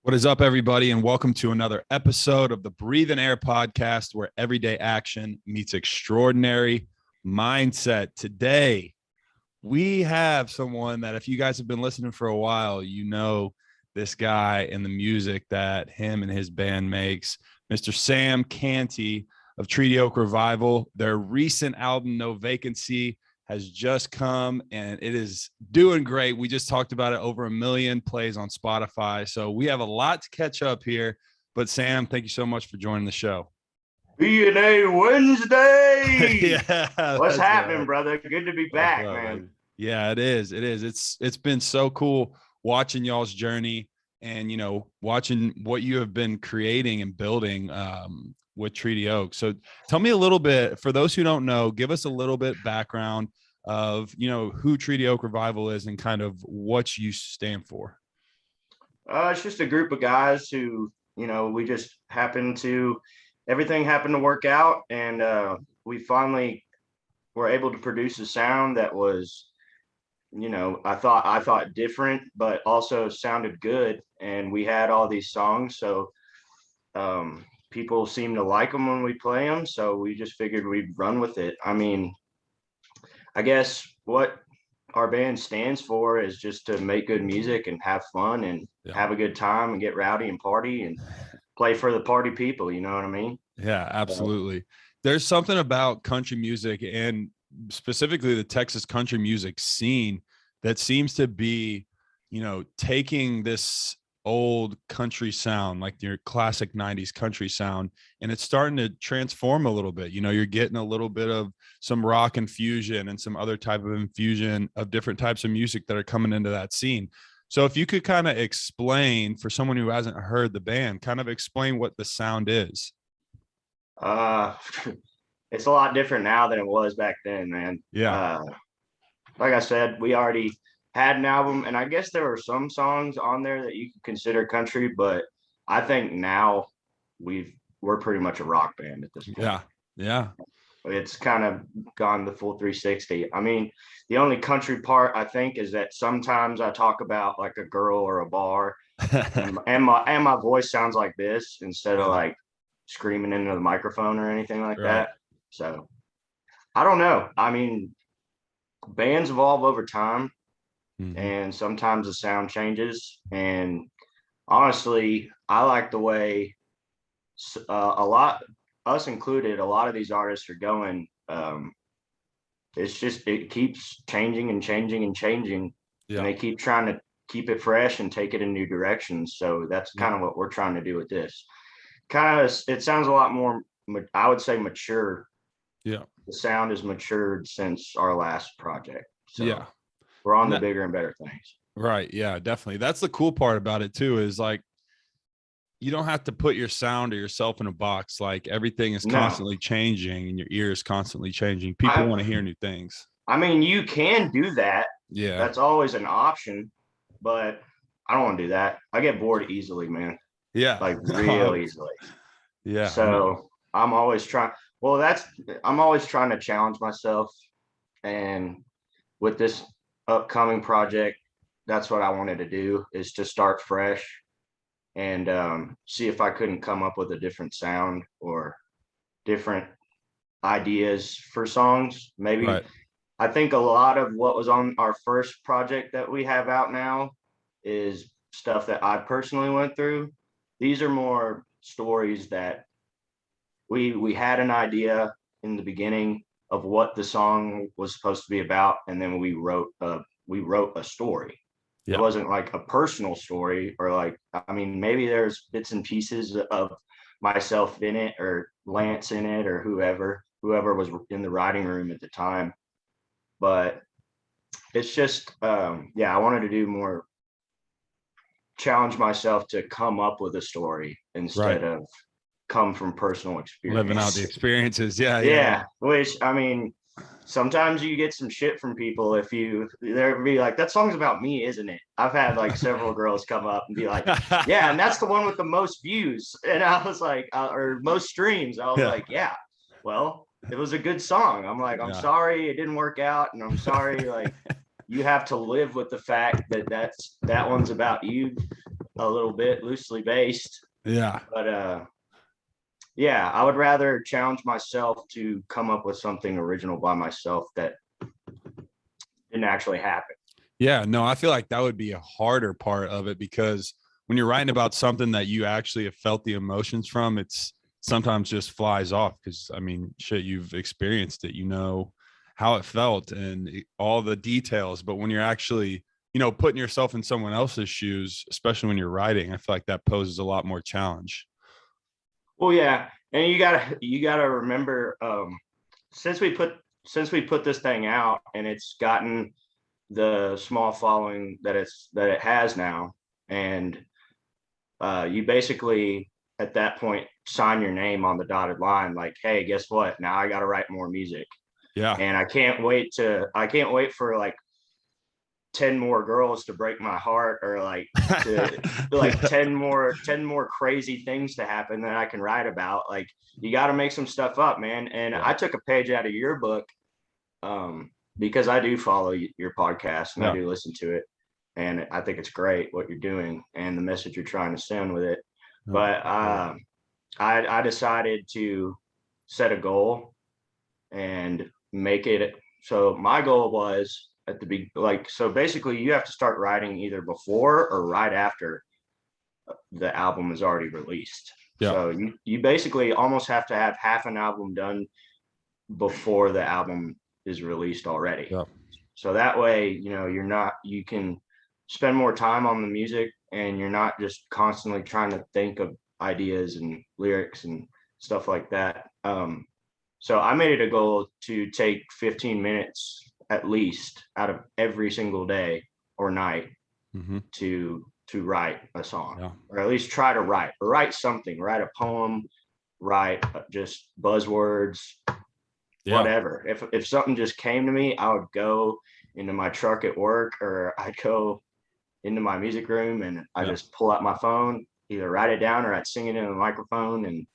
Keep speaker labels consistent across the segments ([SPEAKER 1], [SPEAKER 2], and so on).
[SPEAKER 1] What is up, everybody, and welcome to another episode of the Breathe and Air podcast, where everyday action meets extraordinary mindset. Today, we have someone that if you guys have been listening for a while, you know this guy and the music that him and his band makes. Mr. Sam Canty of Treaty Oak Revival. Their recent album, No Vacancy, has just come and it is doing great. We just talked about it, over 1 million plays on Spotify. So we have a lot to catch up here. But Sam, thank you so much for joining the show.
[SPEAKER 2] B&A Wednesday.
[SPEAKER 1] Yeah,
[SPEAKER 2] What's happening, right, brother? Good to be back, man.
[SPEAKER 1] Yeah, it is. It's been so cool watching y'all's journey and, you know, watching what you have been creating and building with Treaty Oak. So tell me a little bit, for those who don't know, give us a little bit background of, you know, who Treaty Oak Revival is and kind of what you stand for.
[SPEAKER 2] It's just a group of guys who, you know, we just everything happened to work out, and we finally were able to produce a sound that was, you know, I thought different, but also sounded good. And we had all these songs, so people seem to like them when we play them. So we just figured we'd run with it. I mean, I guess what our band stands for is just to make good music and have fun and have a good time and get rowdy and party and play for the party people. You know what I mean?
[SPEAKER 1] Yeah, absolutely. There's something about country music, and specifically the Texas country music scene, that seems to be, you know, taking this old country sound, like your classic 90s country sound, and it's starting to transform a little bit. You know, you're getting a little bit of some rock infusion and some other type of infusion of different types of music that are coming into that scene. So if you could kind of explain, for someone who hasn't heard the band, kind of explain what the sound is.
[SPEAKER 2] It's a lot different now than it was back then, man.
[SPEAKER 1] Yeah.
[SPEAKER 2] Like I said, we already had an album, and I guess there were some songs on there that you could consider country, but I think now we're pretty much a rock band at this point.
[SPEAKER 1] Yeah.
[SPEAKER 2] It's kind of gone the full 360. I mean, the only country part I think is that sometimes I talk about like a girl or a bar, and my voice sounds like this instead of like screaming into the microphone or anything like that. So I don't know. I mean, bands evolve over time. And sometimes the sound changes. And honestly, I like the way us included, a lot of these artists are going. It keeps changing and changing and changing. Yeah. And they keep trying to keep it fresh and take it in new directions. So that's kind of what we're trying to do with this. It sounds a lot more, I would say, mature.
[SPEAKER 1] Yeah.
[SPEAKER 2] The sound has matured since our last project. So
[SPEAKER 1] yeah.
[SPEAKER 2] We're on the bigger and better things.
[SPEAKER 1] Right. Yeah, definitely. That's the cool part about it too, is like, you don't have to put your sound or yourself in a box. Like, everything is constantly changing and your ear is constantly changing. People want to hear new things.
[SPEAKER 2] I mean, you can do that.
[SPEAKER 1] Yeah.
[SPEAKER 2] That's always an option, but I don't want to do that. I get bored easily, man.
[SPEAKER 1] Yeah.
[SPEAKER 2] Like real easily.
[SPEAKER 1] Yeah.
[SPEAKER 2] So I'm always trying to challenge myself. And with this upcoming project, that's what I wanted to do, is to start fresh and see if I couldn't come up with a different sound or different ideas for songs. Maybe I think a lot of what was on our first project that we have out now is stuff that I personally went through. These are more stories that we had an idea in the beginning of what the song was supposed to be about, and then we wrote a story. It wasn't like a personal story, or like, I mean, maybe there's bits and pieces of myself in it, or Lance in it, or whoever was in the writing room at the time. But it's just, I wanted to do more, challenge myself to come up with a story instead of come from personal experience.
[SPEAKER 1] Living out the experiences.
[SPEAKER 2] Yeah. Which, I mean, sometimes you get some shit from people if they'll be like, that song's about me, isn't it? I've had like several girls come up and be like, yeah, and that's the one with the most views. And I was like, or most streams. I was like, yeah, well, it was a good song. I'm like, I'm sorry it didn't work out, and I'm sorry, like, you have to live with the fact that that one's about you. a little bit loosely based,
[SPEAKER 1] Yeah.
[SPEAKER 2] but yeah, I would rather challenge myself to come up with something original by myself that didn't actually happen.
[SPEAKER 1] Yeah, no, I feel like that would be a harder part of it, because when you're writing about something that you actually have felt the emotions from, it's sometimes just flies off, because I mean, shit, you've experienced it, you know how it felt and all the details. But when you're actually, putting yourself in someone else's shoes, especially when you're writing, I feel like that poses a lot more challenge.
[SPEAKER 2] Well, yeah, and you gotta remember, since we put this thing out and it's gotten the small following that it has now, and you basically at that point sign your name on the dotted line, like, hey, guess what? Now I got to write more music,
[SPEAKER 1] Yeah.
[SPEAKER 2] and I can't wait for like 10 more girls to break my heart, or like to like 10 more crazy things to happen that I can write about. Like, you got to make some stuff up, man. And
[SPEAKER 1] Yeah.
[SPEAKER 2] I took a page out of your book, because I do follow your podcast and I do listen to it, and I think it's great what you're doing and the message you're trying to send with it. But I decided to set a goal and make it. So my goal was at the big, like, so basically you have to start writing either before or right after the album is already released.
[SPEAKER 1] Yeah.
[SPEAKER 2] So you basically almost have to have half an album done before the album is released already.
[SPEAKER 1] Yeah.
[SPEAKER 2] So that way, you can spend more time on the music, and you're not just constantly trying to think of ideas and lyrics and stuff like that. So I made it a goal to take 15 minutes at least out of every single day or night to write a song, or at least try to write something, write a poem, write just buzzwords, whatever. If something just came to me, I would go into my truck at work, or I'd go into my music room and I just pull out my phone, either write it down or I'd sing it in a microphone. And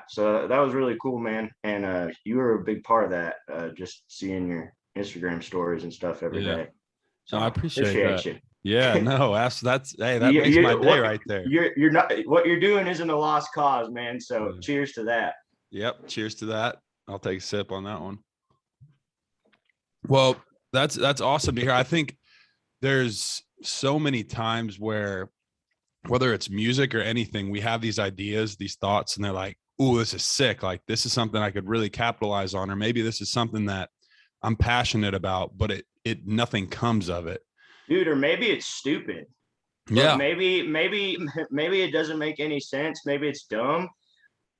[SPEAKER 2] so that was really cool, man. And you were a big part of that, just seeing your Instagram stories and stuff every day. So
[SPEAKER 1] I appreciate that.
[SPEAKER 2] you.
[SPEAKER 1] Yeah, no, that makes my day right there.
[SPEAKER 2] You're not, what you're doing isn't a lost cause, man. So cheers to that.
[SPEAKER 1] Yep, cheers to that. I'll take a sip on that one. Well, that's awesome to hear. I think there's so many times where, whether it's music or anything, we have these ideas, these thoughts, and they're like, "Ooh, this is sick. Like, this is something I could really capitalize on, or maybe this is something that I'm passionate about," but it nothing comes of it.
[SPEAKER 2] Dude, or maybe it's stupid.
[SPEAKER 1] Yeah.
[SPEAKER 2] Maybe it doesn't make any sense. Maybe it's dumb.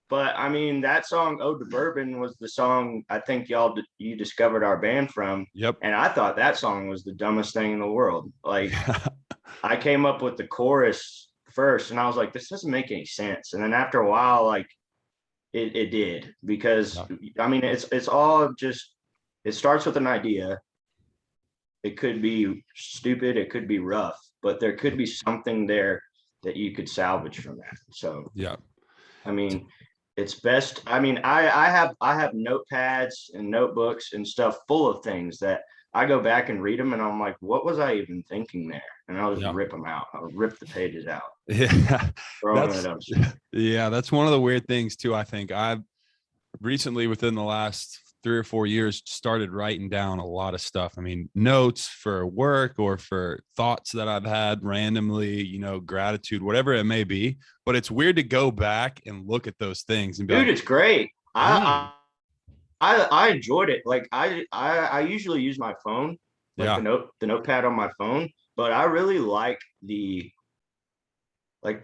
[SPEAKER 2] But I mean, that song "Ode to Bourbon" was the song I think you discovered our band from.
[SPEAKER 1] Yep.
[SPEAKER 2] And I thought that song was the dumbest thing in the world. Like, I came up with the chorus first, and I was like, this doesn't make any sense. And then after a while, like, it did, because I mean, it's all just, it starts with an idea. It could be stupid, it could be rough, but there could be something there that you could salvage from that. So I mean, it's best. I mean, I have notepads and notebooks and stuff full of things that I go back and read them, and I'm like, what was I even thinking there? And I'll just rip them out. I'll rip the pages out.
[SPEAKER 1] Yeah.
[SPEAKER 2] Yeah,
[SPEAKER 1] that's one of the weird things too. I think I've recently, within the last 3 or 4 years, started writing down a lot of stuff. I mean, notes for work or for thoughts that I've had randomly, gratitude, whatever it may be. But it's weird to go back and look at those things and be
[SPEAKER 2] dude,
[SPEAKER 1] like,
[SPEAKER 2] it's great. I enjoyed it. Like, I usually use my phone, like the notepad on my phone, but I really like the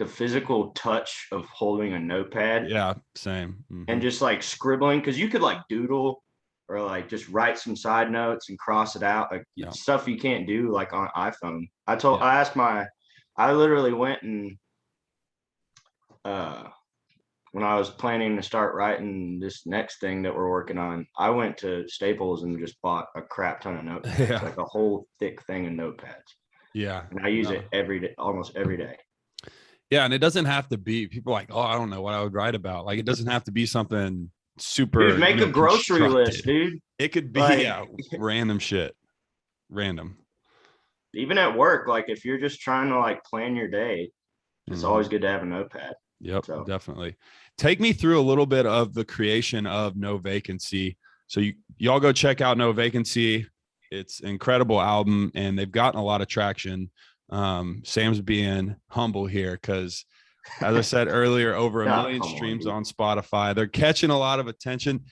[SPEAKER 2] physical touch of holding a notepad.
[SPEAKER 1] Yeah, same.
[SPEAKER 2] And just like scribbling, because you could like doodle or like just write some side notes and cross it out, like stuff you can't do like on iPhone. I literally went and when I was planning to start writing this next thing that we're working on, I went to Staples and just bought a crap ton of notepads, like a whole thick thing of notepads.
[SPEAKER 1] Yeah.
[SPEAKER 2] And I use it every day, almost every day.
[SPEAKER 1] Yeah. And it doesn't have to be, people are like, oh, I don't know what I would write about. Like, it doesn't have to be something super.
[SPEAKER 2] Dude, make a grocery list, dude.
[SPEAKER 1] It could be random shit. Random.
[SPEAKER 2] Even at work, like if you're just trying to like plan your day, it's always good to have a notepad.
[SPEAKER 1] Yep,
[SPEAKER 2] So
[SPEAKER 1] definitely. Take me through a little bit of the creation of No Vacancy. So y'all go check out No Vacancy. It's an incredible album, and they've gotten a lot of traction. Sam's being humble here because, as I said earlier, over 1 million streams on Spotify. They're catching a lot of attention.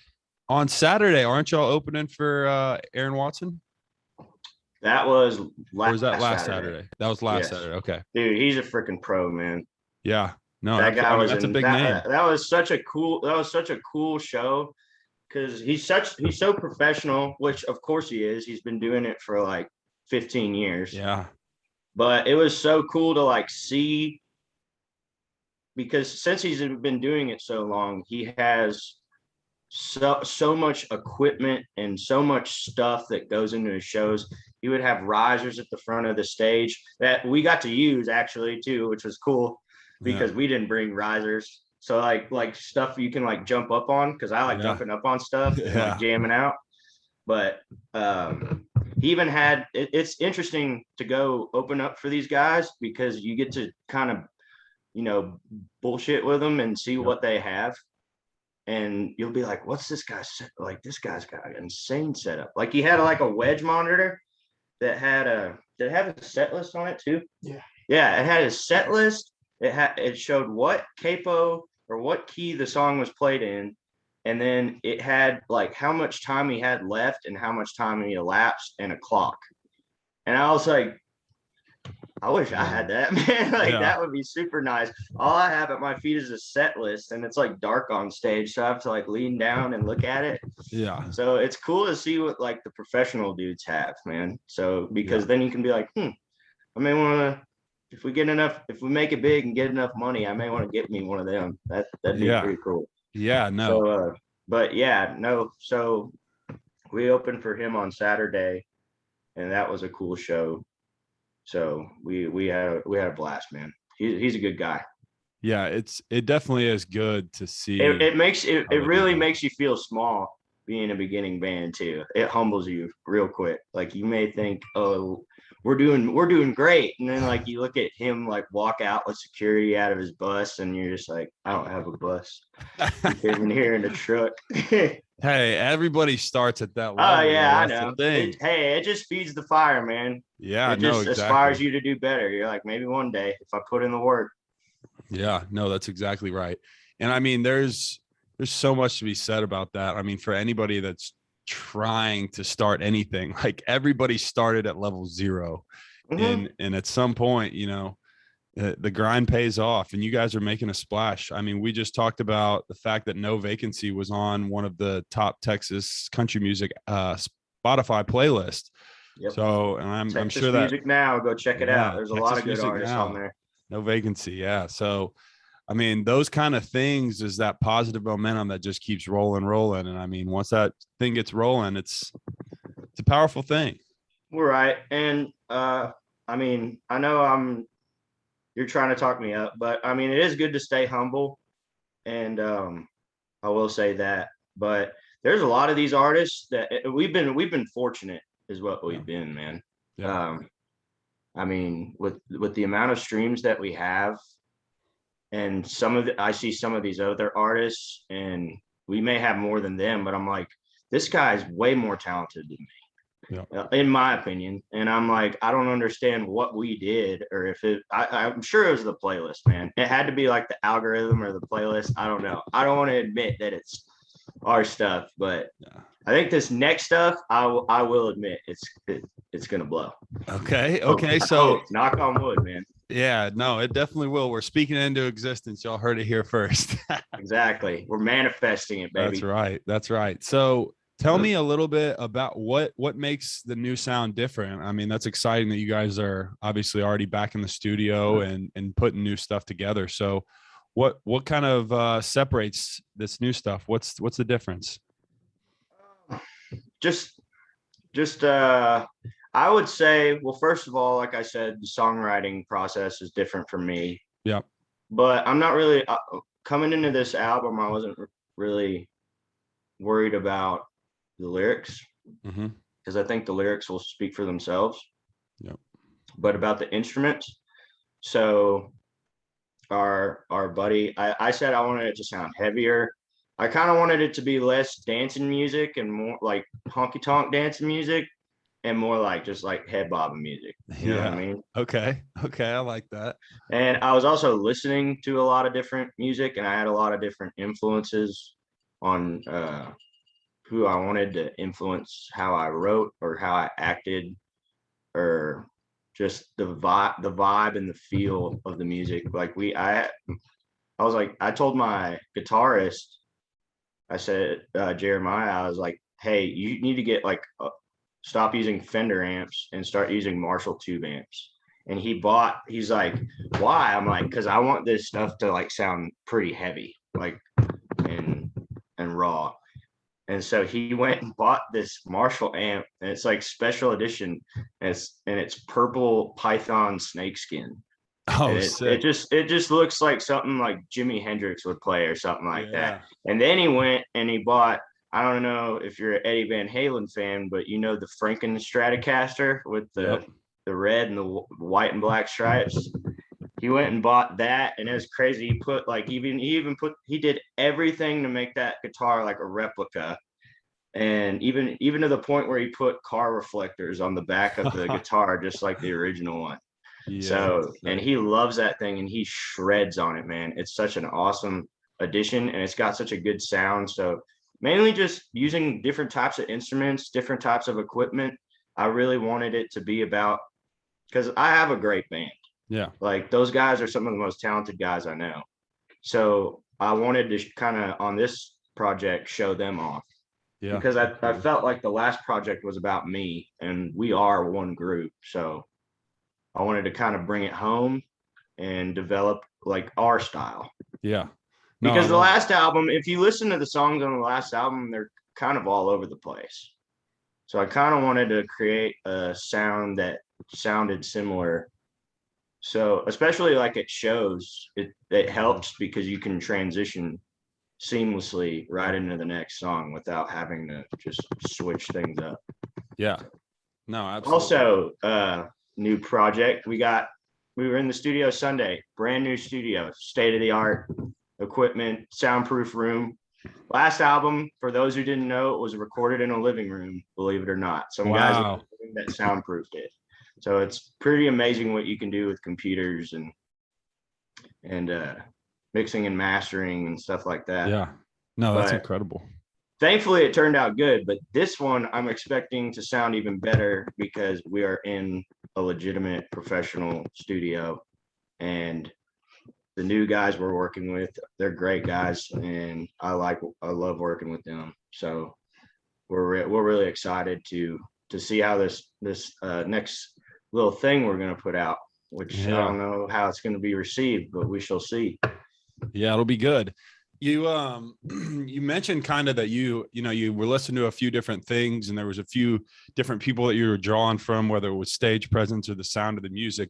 [SPEAKER 1] On Saturday, aren't y'all opening for Aaron Watson?
[SPEAKER 2] That was
[SPEAKER 1] last Saturday. That was last Saturday. Okay.
[SPEAKER 2] Dude, he's a freaking pro, man.
[SPEAKER 1] Yeah. No,
[SPEAKER 2] that guy was
[SPEAKER 1] that's a big name.
[SPEAKER 2] That was such a cool show because he's so professional, which of course he is. He's been doing it for like 15 years.
[SPEAKER 1] Yeah.
[SPEAKER 2] But it was so cool to like see, because since he's been doing it so long, he has so much equipment and so much stuff that goes into his shows. He would have risers at the front of the stage that we got to use actually too, which was cool because we didn't bring risers. So like stuff you can like jump up on, because I like jumping up on stuff and like jamming out. But he even had it's interesting to go open up for these guys because you get to kind of, you know, bullshit with them and see what they have. And you'll be like, what's this guy like? This guy's got an insane setup. Like he had like a wedge monitor that had did it have a set list on it too? Yeah, it had a set list. It showed what capo or what key the song was played in, and then it had like how much time he had left and how much time he elapsed, and a clock. And I was like, I wish I had that, man. That would be super nice. All I have at my feet is a set list, and it's like dark on stage, so I have to like lean down and look at it. Yeah. So it's cool to see what like the professional dudes have, man. So because then you can be like, I may want to, if we make it big and get enough money, I may want to get me one of them. That'd be pretty cool. Yeah. No. So, So we opened for him on Saturday, and that was a cool show. So we had a blast, man. He's a good guy. Yeah, it definitely is good to see. It really makes you feel small being a beginning band too. It humbles you real quick. Like you may think, oh, we're doing great, and then like you look at him like walk out with security out of his bus, and you're just like, I don't have a bus. He came in here in a truck. Hey, everybody starts at that level. Oh yeah, I know. It just feeds the fire, man. Yeah, it just aspires you to do better. You're like, maybe one day if I put in the work. Yeah, no, that's exactly right. And I mean, there's so much to be said about that. I mean, for anybody that's trying to start anything, like everybody started at level 0, and at some point, you know, the grind pays off, and you guys are making a splash. I mean, we just talked about the fact that No Vacancy was on one of the top Texas country music Spotify playlists. Yep. So, and I'm sure that music now, go check it out. There's a lot of good artists on there. No Vacancy. Yeah. So, I mean, those kind of things is that positive momentum that just keeps rolling. And I mean, once that thing gets rolling, it's a powerful thing. We're right. And, I mean, I know you're trying to talk me up, but I mean, it is good to stay humble. And, I will say that, but there's a lot of these artists that we've been fortunate is what we've been, man. Yeah. I mean, with the amount of streams that we have, and I see some of these other artists, and we may have more than them, but I'm like, this guy's way more talented than me. Yeah. In my opinion. And I'm like, I don't understand what we did, or if I'm sure it was the playlist, man. It had to be like the algorithm or the playlist. I don't know. I don't want to admit that it's our stuff, but I think this next stuff, I will admit it's gonna blow. Okay. So knock on wood, man. Yeah, no, it definitely will. We're speaking it into existence. Y'all heard it here first. Exactly. We're manifesting it, baby. That's right. So tell me a little bit about what makes the new sound different. I mean, that's exciting that you guys are obviously already back in the studio and putting new stuff together. So what kind of separates this new stuff? What's the difference? Just I would say, well, first of all, like I said, the songwriting process is different for me. Yeah. But I'm not really coming into this album, I wasn't really worried about the lyrics, because I think the lyrics will speak for themselves. Yep. But about the instruments, so our buddy. I said I wanted it to sound heavier. I kind of wanted it to be less dancing music and more like honky tonk dancing music and more like just like head bobbing music. You know what I mean?
[SPEAKER 1] Okay. I like that.
[SPEAKER 2] And I was also listening to a lot of different music, and I had a lot of different influences on who I wanted to influence how I wrote or how I acted or just the vibe and the feel of the music. Like I was like, I told my guitarist, I said, Jeremiah, I was like, hey, you need to get like, stop using Fender amps and start using Marshall tube amps. And he's like, why? I'm like, because I want this stuff to like sound pretty heavy, like and raw. And so he went and bought this Marshall amp, and it's like special edition. And it's purple Python snakeskin.
[SPEAKER 1] Oh,
[SPEAKER 2] And
[SPEAKER 1] sick.
[SPEAKER 2] it just looks like something like Jimi Hendrix would play or something like
[SPEAKER 1] Yeah.
[SPEAKER 2] that. And then he went and he bought, I don't know if you're an Eddie Van Halen fan, but you know the Franken Stratocaster with the red and the white and black stripes. He went and bought that, and it was crazy. He put like he did everything to make that guitar like a replica, and even to the point where he put car reflectors on the back of the guitar, just like the original one.
[SPEAKER 1] Yeah.
[SPEAKER 2] So, and he loves that thing, and he shreds on it, man. It's such an awesome addition, and it's got such a good sound. So, mainly just using different types of instruments, different types of equipment. I really wanted it to be about, because I have a great band.
[SPEAKER 1] Yeah.
[SPEAKER 2] Like those guys are some of the most talented guys I know. So I wanted to kind of on this project show them off.
[SPEAKER 1] Yeah.
[SPEAKER 2] Because I felt like the last project was about me, and we are one group. So I wanted to kind of bring it home and develop like our style.
[SPEAKER 1] Yeah.
[SPEAKER 2] No, because the last album, if you listen to the songs on the last album, they're kind of all over the place. So I kind of wanted to create a sound that sounded similar. So especially like at shows, it helps because you can transition seamlessly right into the next song without having to just switch things up.
[SPEAKER 1] Yeah. No, absolutely.
[SPEAKER 2] Also, new project. We were in the studio Sunday, brand new studio, state of the art equipment, soundproof room. Last album, for those who didn't know, it was recorded in a living room, believe it or not. Some guys that soundproofed it. So it's pretty amazing what you can do with computers and mixing and mastering and stuff like that.
[SPEAKER 1] Yeah. No, that's incredible.
[SPEAKER 2] Thankfully, it turned out good, but this one I'm expecting to sound even better because we are in a legitimate professional studio, and the new guys we're working with, they're great guys, and I love working with them. So we're really excited to see how this next little thing we're going to put out, which I don't know how it's going to be received, but we shall see.
[SPEAKER 1] Yeah, it'll be good. You you mentioned kind of that you were listening to a few different things, and there was a few different people that you were drawing from, whether it was stage presence or the sound of the music.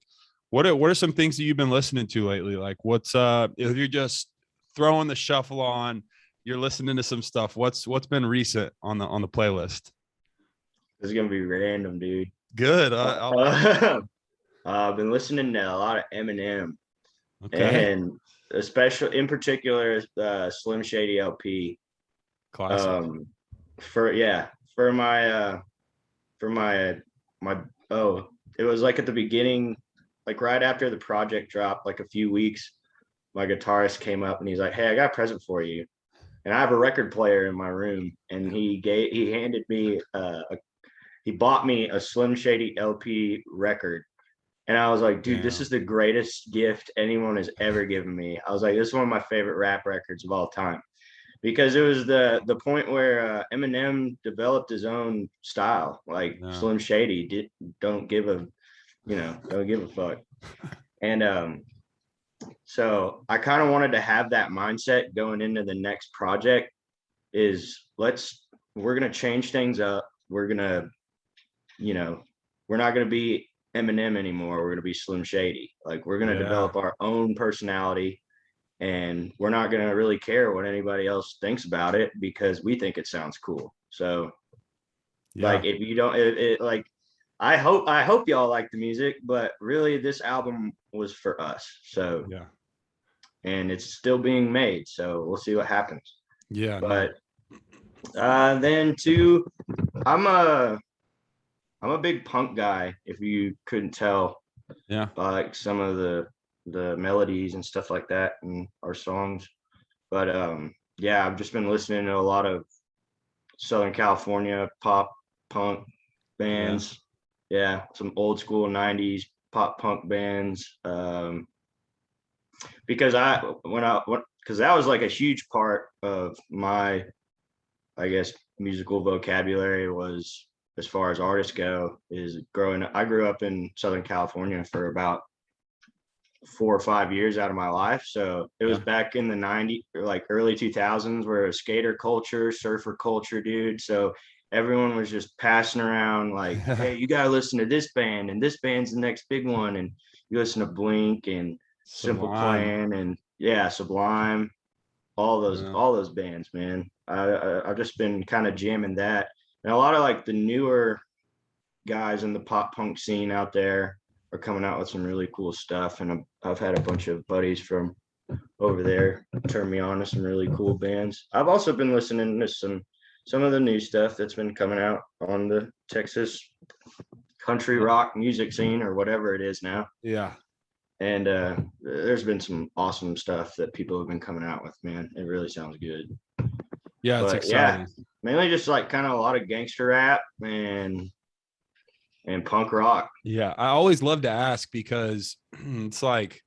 [SPEAKER 1] What are some things that you've been listening to lately? Like what's if you're just throwing the shuffle on, you're listening to some stuff. What's been recent on the playlist?
[SPEAKER 2] This is gonna be random, dude.
[SPEAKER 1] Good.
[SPEAKER 2] I've been listening to a lot of Eminem,
[SPEAKER 1] and
[SPEAKER 2] especially in particular Slim Shady LP.
[SPEAKER 1] Classic.
[SPEAKER 2] For my it was like at the beginning, like right after the project dropped, like a few weeks, my guitarist came up and he's like, "Hey, I got a present for you." And I have a record player in my room, and he handed me he bought me a Slim Shady LP record. And I was like, dude, this is the greatest gift anyone has ever given me. I was like, this is one of my favorite rap records of all time, because it was the point where Eminem developed his own style. Like Slim Shady don't give a fuck. And so I kind of wanted to have that mindset going into the next project is we're going to change things up. We're going to, we're not going to be Eminem anymore. We're going to be Slim Shady. Like we're going to develop our own personality, and we're not going to really care what anybody else thinks about it because we think it sounds cool. So like, if you don't, like, I hope y'all like the music, but really this album was for us. So and it's still being made. So we'll see what happens.
[SPEAKER 1] Yeah.
[SPEAKER 2] But then too, I'm a big punk guy, if you couldn't tell
[SPEAKER 1] Yeah.
[SPEAKER 2] by like some of the melodies and stuff like that in our songs. But yeah, I've just been listening to a lot of Southern California pop punk bands. Yeah, some old school 90s pop punk bands. Because because that was like a huge part of my, I guess, musical vocabulary, was as far as artists go, is growing up. I grew up in Southern California for about 4 or 5 years out of my life. So it was back in the 90s or like early 2000s, where it was skater culture, surfer culture, dude. So everyone was just passing around like, hey, you gotta listen to this band, and this band's the next big one. And you listen to Blink and Simple Plan and Sublime, all those bands, man. I've just been kind of jamming that. And a lot of like the newer guys in the pop punk scene out there are coming out with some really cool stuff. And I've had a bunch of buddies from over there turn me on to some really cool bands. I've also been listening to some of the new stuff that's been coming out on the Texas country rock music scene, or whatever it is now.
[SPEAKER 1] Yeah.
[SPEAKER 2] And there's been some awesome stuff that people have been coming out with, man. It really sounds good.
[SPEAKER 1] Yeah, it's exciting.
[SPEAKER 2] Yeah, mainly just like kind of a lot of gangster rap and punk rock.
[SPEAKER 1] Yeah, I always love to ask, because it's like,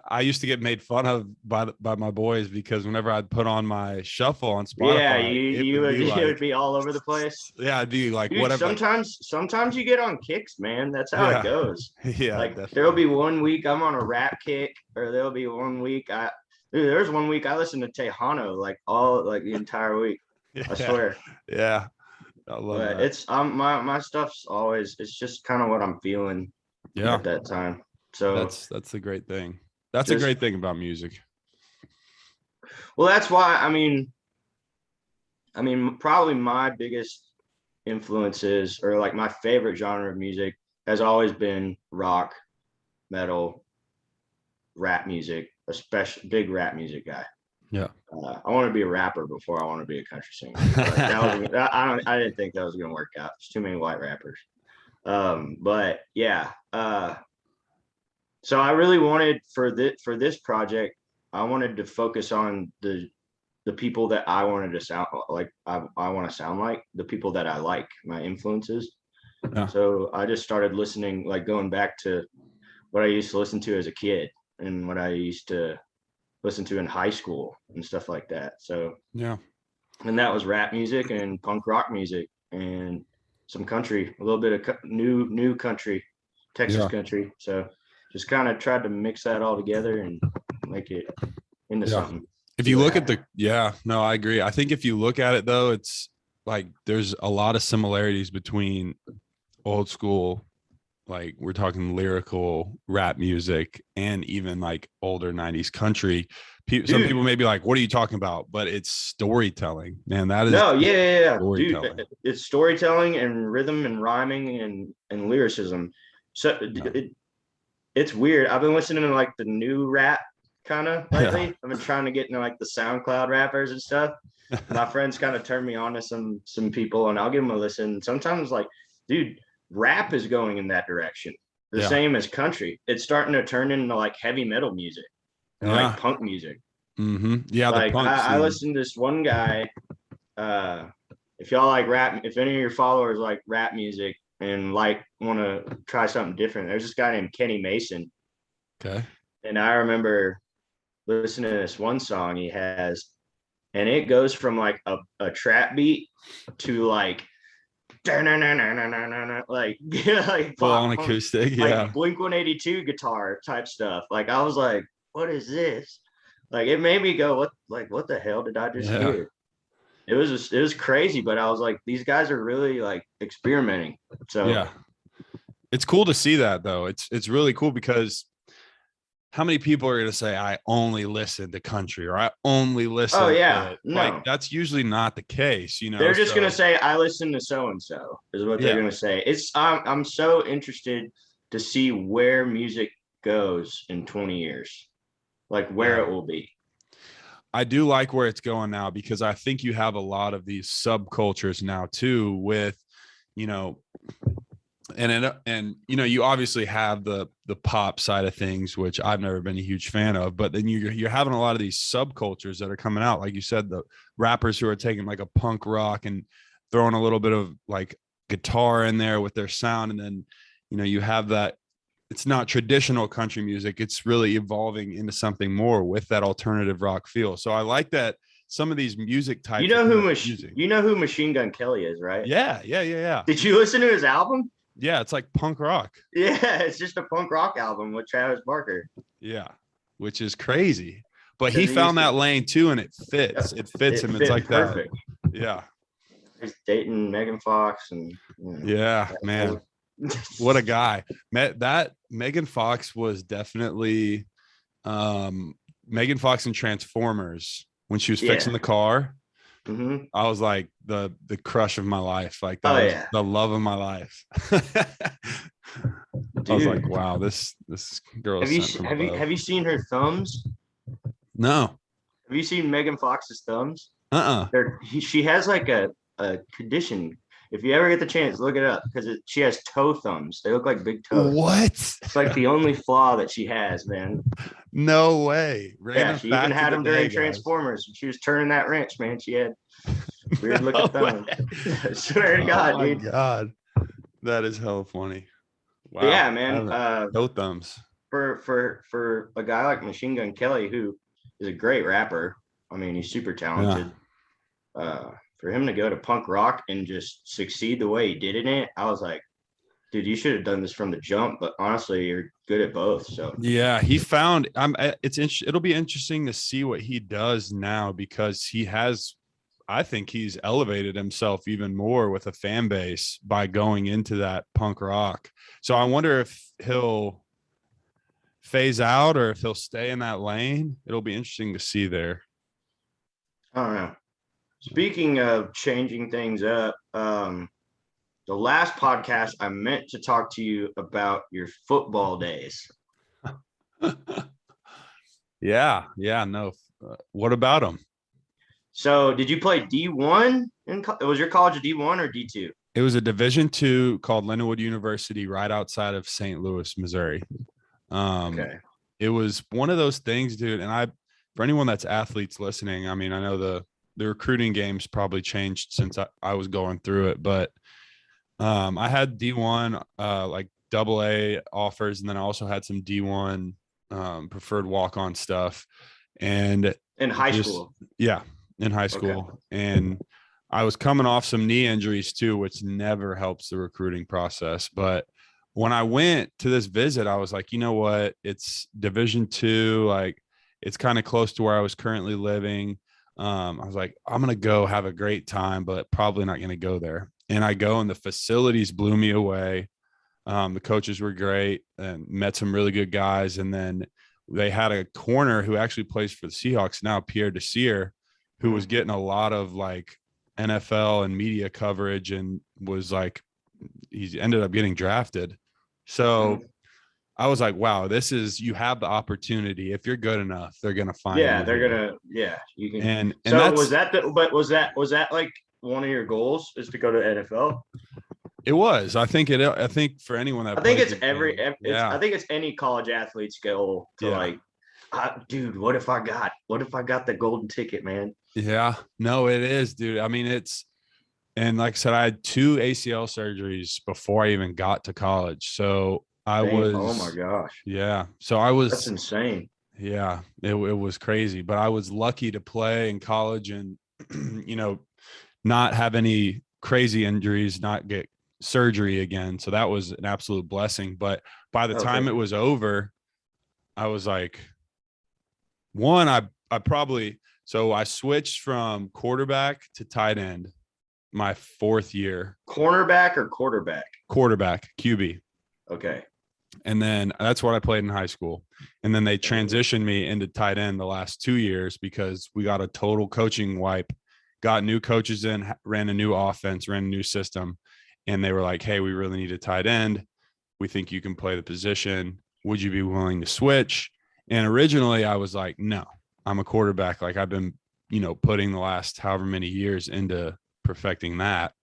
[SPEAKER 1] I used to get made fun of by my boys, because whenever I'd put on my shuffle on Spotify,
[SPEAKER 2] it would be all over the place.
[SPEAKER 1] Yeah, I'd be like,
[SPEAKER 2] dude,
[SPEAKER 1] whatever.
[SPEAKER 2] Sometimes you get on kicks, man. That's how it goes.
[SPEAKER 1] Yeah,
[SPEAKER 2] like
[SPEAKER 1] definitely.
[SPEAKER 2] There'll be one week I'm on a rap kick, or there'll be one week there's one week I listened to Tejano like the entire week. I swear.
[SPEAKER 1] Yeah. I love that.
[SPEAKER 2] It's my stuff's always, it's just kind of what I'm feeling at that time. So
[SPEAKER 1] that's the great thing. That's a great thing about music.
[SPEAKER 2] Well, that's why I mean probably my biggest influences, or like my favorite genre of music, has always been rock, metal, rap music, especially big rap music guy.
[SPEAKER 1] Yeah.
[SPEAKER 2] I want to be a rapper before I want to be a country singer. I didn't think that was going to work out. There's too many white rappers. But yeah. So I really wanted for this project, I wanted to focus on the people that I wanted to sound like. I want to sound like the people that I like, my influences. Yeah. So I just started listening, like going back to what I used to listen to as a kid and what I used to listen to in high school and stuff like that. So
[SPEAKER 1] yeah,
[SPEAKER 2] and that was rap music and punk rock music and some country, a little bit of new country, Texas country. So just kind of tried to mix that all together and make it into something.
[SPEAKER 1] If you look at I agree. I think if you look at it though, it's like there's a lot of similarities between old school, like we're talking lyrical rap music, and even like older 90s country. Some people may be like, what are you talking about? But it's storytelling, man. That is
[SPEAKER 2] storytelling. Dude, it's storytelling and rhythm and rhyming and lyricism. So it's weird. I've been listening to like the new rap kind of lately. I've been trying to get into like the SoundCloud rappers and stuff. My friends kind of turned me on to some people, and I'll give them a listen. Sometimes like, dude, rap is going in that direction. The same as country. It's starting to turn into like heavy metal music and like punk music.
[SPEAKER 1] Mm-hmm. Yeah,
[SPEAKER 2] like I listened to this one guy. If y'all like rap, if any of your followers like rap music and like want to try something different, there's this guy named Kenny Mason.
[SPEAKER 1] Okay.
[SPEAKER 2] And I remember listening to this one song he has, and it goes from like a trap beat to like like
[SPEAKER 1] full on acoustic,
[SPEAKER 2] like Blink 182 guitar type stuff. Like I was like, what is this? Like it made me go, what the hell did I just hear? It was crazy, but I was like, these guys are really like experimenting. So
[SPEAKER 1] it's cool to see that though. It's really cool, because how many people are going to say, I only listen to country, or I only listen to it?
[SPEAKER 2] No.
[SPEAKER 1] Like that's usually not the case, you know.
[SPEAKER 2] They're just going to say, I listen to so and so is what they're going to say. I'm so interested to see where music goes in 20 years. like where it will be.
[SPEAKER 1] I do like where it's going now, because I think you have a lot of these subcultures now too with, you know, and you know, you obviously have the pop side of things, which I've never been a huge fan of, but then you're having a lot of these subcultures that are coming out. Like you said, the rappers who are taking like a punk rock and throwing a little bit of like guitar in there with their sound. And then, you know, you have that, it's not traditional country music. It's really evolving into something more with that alternative rock feel. So I like that some of these music types.
[SPEAKER 2] You know who Machine Gun Kelly is, right?
[SPEAKER 1] Yeah.
[SPEAKER 2] Did you listen to his album?
[SPEAKER 1] Yeah, it's like punk rock.
[SPEAKER 2] Yeah, it's just a punk rock album with Travis Barker.
[SPEAKER 1] Yeah, which is crazy. But he found that lane too, and it fits. It fits him. It's like perfect. That. Yeah.
[SPEAKER 2] He's dating Megan Fox, and
[SPEAKER 1] yeah, man, what a guy. That Megan Fox was definitely Megan Fox in Transformers when she was fixing the car.
[SPEAKER 2] Mm-hmm.
[SPEAKER 1] I was like the crush of my life, like that was the love of my life. I was like, wow, this girl.
[SPEAKER 2] Have you seen her thumbs?
[SPEAKER 1] No.
[SPEAKER 2] Have you seen Megan Fox's thumbs? She has like a condition. If you ever get the chance, look it up, because she has toe thumbs. They look like big toes.
[SPEAKER 1] What?
[SPEAKER 2] It's like the only flaw that she has, man.
[SPEAKER 1] No way.
[SPEAKER 2] She even had them during Transformers. She was turning that wrench, man. She had weird looking thumbs. I swear to God, dude. Oh my
[SPEAKER 1] God. That is hella funny.
[SPEAKER 2] Wow. But yeah, man.
[SPEAKER 1] Toe thumbs.
[SPEAKER 2] For a guy like Machine Gun Kelly, who is a great rapper. I mean, he's super talented. Yeah. For him to go to punk rock and just succeed the way he did in it, I was like, dude, you should have done this from the jump. But honestly, you're good at both. So
[SPEAKER 1] yeah, he found. It'll be interesting to see what he does now, because he has. I think he's elevated himself even more with a fan base by going into that punk rock. So I wonder if he'll phase out or if he'll stay in that lane. It'll be interesting to see there.
[SPEAKER 2] I don't know. Speaking of changing things up, the last podcast I meant to talk to you about your football days.
[SPEAKER 1] No. What about them?
[SPEAKER 2] So did you play D1? Was your college a D1 or D2?
[SPEAKER 1] It was a Division II called Lindenwood University right outside of St. Louis, Missouri.
[SPEAKER 2] Okay.
[SPEAKER 1] It was one of those things, dude. And for anyone that's athletes listening, I mean, I know the recruiting game's probably changed since I was going through it, but I had D1 like AA offers, and then I also had some D1 preferred walk-on stuff. And
[SPEAKER 2] in high school.
[SPEAKER 1] Yeah, in high school. Okay. And I was coming off some knee injuries too, which never helps the recruiting process. But when I went to this visit, I was like, you know what? It's Division II, like it's kind of close to where I was currently living. I was like, I'm going to go have a great time, but probably not going to go there. And I go, and the facilities blew me away. The coaches were great and met some really good guys. And then they had a corner who actually plays for the Seahawks now, Pierre Desir, who was getting a lot of like NFL and media coverage, and was like, he ended up getting drafted. So I was like, wow, you have the opportunity. If you're good enough, they're going to find you.
[SPEAKER 2] You can. And so was that like one of your goals, is to go to NFL?
[SPEAKER 1] It was. I think for anyone that
[SPEAKER 2] I think it's any college athlete's goal to dude, what if I got the golden ticket, man?
[SPEAKER 1] Yeah, no, it is, dude. I mean, and like I said, I had 2 ACL surgeries before I even got to college. So oh
[SPEAKER 2] my gosh.
[SPEAKER 1] Yeah. So that's
[SPEAKER 2] insane.
[SPEAKER 1] Yeah, it was crazy, but I was lucky to play in college and, you know, not have any crazy injuries, not get surgery again. So that was an absolute blessing. But by the time it was over, I was like, I switched from quarterback to tight end my 4th year.
[SPEAKER 2] Cornerback or quarterback?
[SPEAKER 1] Quarterback, QB.
[SPEAKER 2] Okay.
[SPEAKER 1] And then that's what I played in high school. And then they transitioned me into tight end the last 2 years because we got a total coaching wipe, got new coaches in, ran a new offense, ran a new system. And they were like, hey, we really need a tight end. We think you can play the position. Would you be willing to switch? And originally I was like, no, I'm a quarterback. Like I've been, putting the last however many years into perfecting that.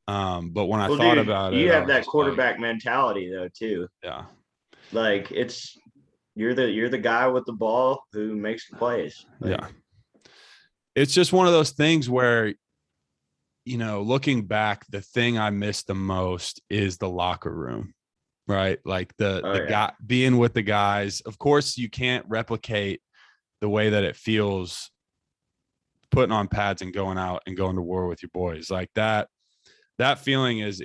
[SPEAKER 1] But when I thought about it,
[SPEAKER 2] you
[SPEAKER 1] I
[SPEAKER 2] have
[SPEAKER 1] was
[SPEAKER 2] that
[SPEAKER 1] just like,
[SPEAKER 2] quarterback mentality though too.
[SPEAKER 1] yeah,
[SPEAKER 2] Like you're the guy with the ball who makes the plays. Like,
[SPEAKER 1] yeah. It's just one of those things where, looking back, the thing I miss the most is the locker room, right? Like the guy being with the guys. Of course, you can't replicate the way that it feels putting on pads and going out and going to war with your boys. Like that feeling is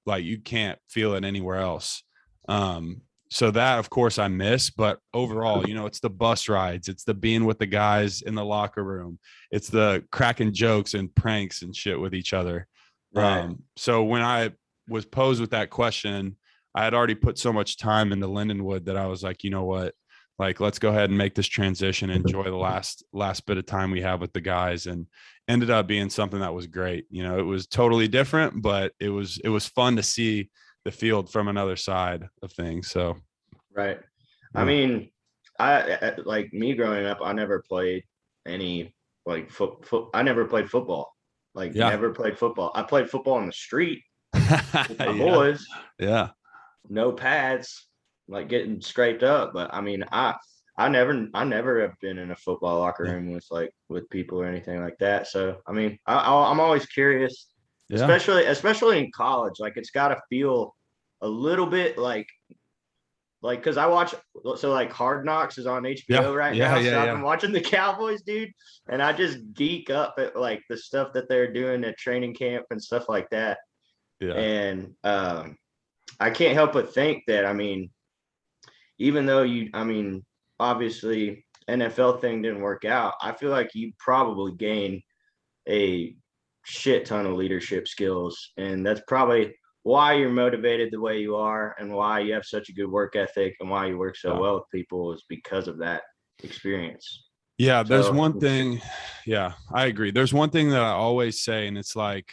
[SPEAKER 1] like you can't feel it anywhere else. So that of course I miss, but overall, it's the bus rides, it's the being with the guys in the locker room, it's the cracking jokes and pranks and shit with each other.
[SPEAKER 2] right.
[SPEAKER 1] So when I was posed with that question, I had already put so much time into Lindenwood that I was like, you know what, like let's go ahead and make this transition, enjoy the last bit of time we have with the guys, and ended up being something that was great. It was totally different, but it was fun to see the field from another side of things. So,
[SPEAKER 2] Right.
[SPEAKER 1] yeah.
[SPEAKER 2] I mean, I like me growing up, I never played any like I never played football. Like
[SPEAKER 1] Yeah.
[SPEAKER 2] never played football. I played football on the street with my
[SPEAKER 1] Yeah.
[SPEAKER 2] boys.
[SPEAKER 1] Yeah.
[SPEAKER 2] No pads, like getting scraped up. But I mean, I never have been in a football locker
[SPEAKER 1] Yeah.
[SPEAKER 2] room with people or anything like that. So I mean, I'm always curious,
[SPEAKER 1] Yeah.
[SPEAKER 2] especially in college. Like it's got to feel a little bit like because I watch, so like Hard Knocks is on HBO
[SPEAKER 1] Yeah.
[SPEAKER 2] right
[SPEAKER 1] Yeah.
[SPEAKER 2] now.
[SPEAKER 1] Yeah.
[SPEAKER 2] So I've
[SPEAKER 1] Yeah.
[SPEAKER 2] been watching the Cowboys, dude, and I just geek up at like the stuff that they're doing at training camp and stuff like that.
[SPEAKER 1] Yeah.
[SPEAKER 2] And I can't help but think that, I mean, even though obviously NFL thing didn't work out, I feel like you probably gained a shit ton of leadership skills. And that's probably why you're motivated the way you are and why you have such a good work ethic and why you work so
[SPEAKER 1] Yeah.
[SPEAKER 2] well with people is because of that experience.
[SPEAKER 1] Yeah. There's
[SPEAKER 2] So
[SPEAKER 1] one thing. Yeah, I agree. There's one thing that I always say, and it's like,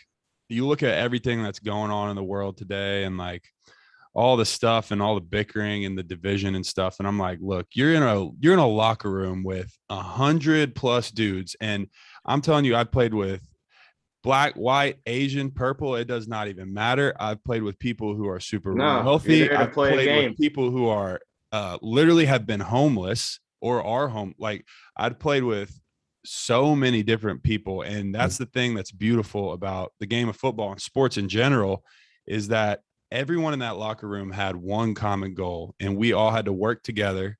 [SPEAKER 1] you look at everything that's going on in the world today and like all the stuff and all the bickering and the division and stuff. And I'm like, look, you're in a locker room with 100+ dudes. And I'm telling you, I've played with black, white, Asian, purple. It does not even matter. I've played with people who are super
[SPEAKER 2] no, you're
[SPEAKER 1] wealthy.
[SPEAKER 2] there to
[SPEAKER 1] I've
[SPEAKER 2] play a
[SPEAKER 1] played with
[SPEAKER 2] game.
[SPEAKER 1] people who are literally have been homeless or are home. Like I've played with so many different people. And that's the thing that's beautiful about the game of football and sports in general, is that everyone in that locker room had one common goal, and we all had to work together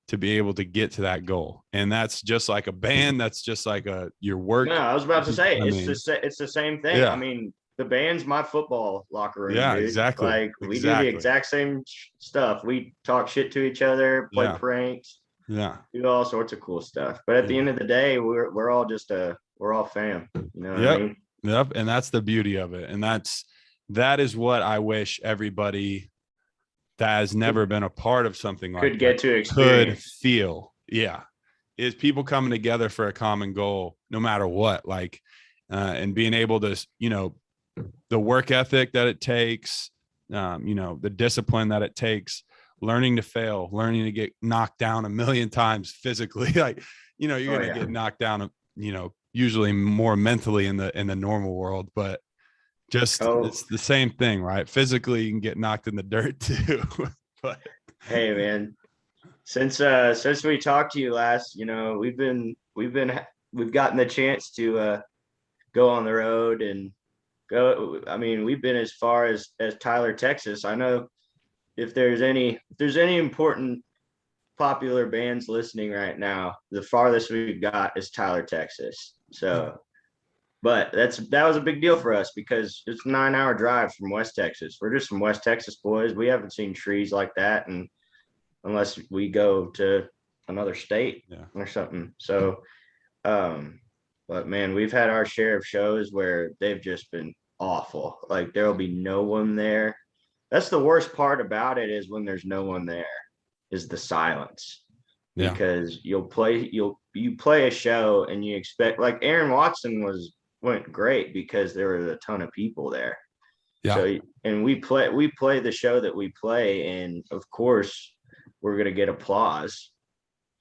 [SPEAKER 1] to be able to get to that goal. And that's just like a band. That's just like your work.
[SPEAKER 2] No, I was about to say
[SPEAKER 1] I mean,
[SPEAKER 2] it's the same thing. I
[SPEAKER 1] yeah,
[SPEAKER 2] mean, the band's my football locker room,
[SPEAKER 1] yeah,
[SPEAKER 2] dude.
[SPEAKER 1] exactly.
[SPEAKER 2] Like we do the
[SPEAKER 1] Exactly.
[SPEAKER 2] exact same stuff. We talk shit to each other, play
[SPEAKER 1] Yeah.
[SPEAKER 2] pranks,
[SPEAKER 1] Yeah.
[SPEAKER 2] do all sorts of cool stuff. But at the
[SPEAKER 1] Yeah.
[SPEAKER 2] end of the day, we're all just we're all fam. You know what I
[SPEAKER 1] Yep.
[SPEAKER 2] mean?
[SPEAKER 1] Yep. And that's the beauty of it. And that is what I wish everybody that has never been a part of something like
[SPEAKER 2] Could
[SPEAKER 1] that
[SPEAKER 2] get to
[SPEAKER 1] could
[SPEAKER 2] experience.
[SPEAKER 1] feel. Yeah. Is people coming together for a common goal, no matter what, like, and being able to, the work ethic that it takes, the discipline that it takes, learning to fail, learning to get knocked down a million times physically. Like, you're
[SPEAKER 2] Oh
[SPEAKER 1] going to
[SPEAKER 2] yeah.
[SPEAKER 1] get knocked down, usually more mentally in the normal world, but just
[SPEAKER 2] Oh,
[SPEAKER 1] it's the same thing, right? Physically, you can get knocked in the dirt too. But
[SPEAKER 2] hey man. Since we talked to you last, we've gotten the chance to go on the road and go. I mean, we've been as far as Tyler, Texas. I know if there's any important popular bands listening right now, the farthest we've got is Tyler, Texas. So, but that was a big deal for us because it's a 9-hour drive from West Texas. We're just some West Texas boys. We haven't seen trees like that, and unless we go to another state
[SPEAKER 1] yeah,
[SPEAKER 2] or something. So, but man, we've had our share of shows where they've just been awful. Like there'll be no one there. That's the worst part about it, is when there's no one there, is the silence.
[SPEAKER 1] yeah,
[SPEAKER 2] Because you play a show and you expect, like Aaron Watson went great because there were a ton of people there.
[SPEAKER 1] yeah,
[SPEAKER 2] So, and we play the show that we play, and of course we're gonna get applause.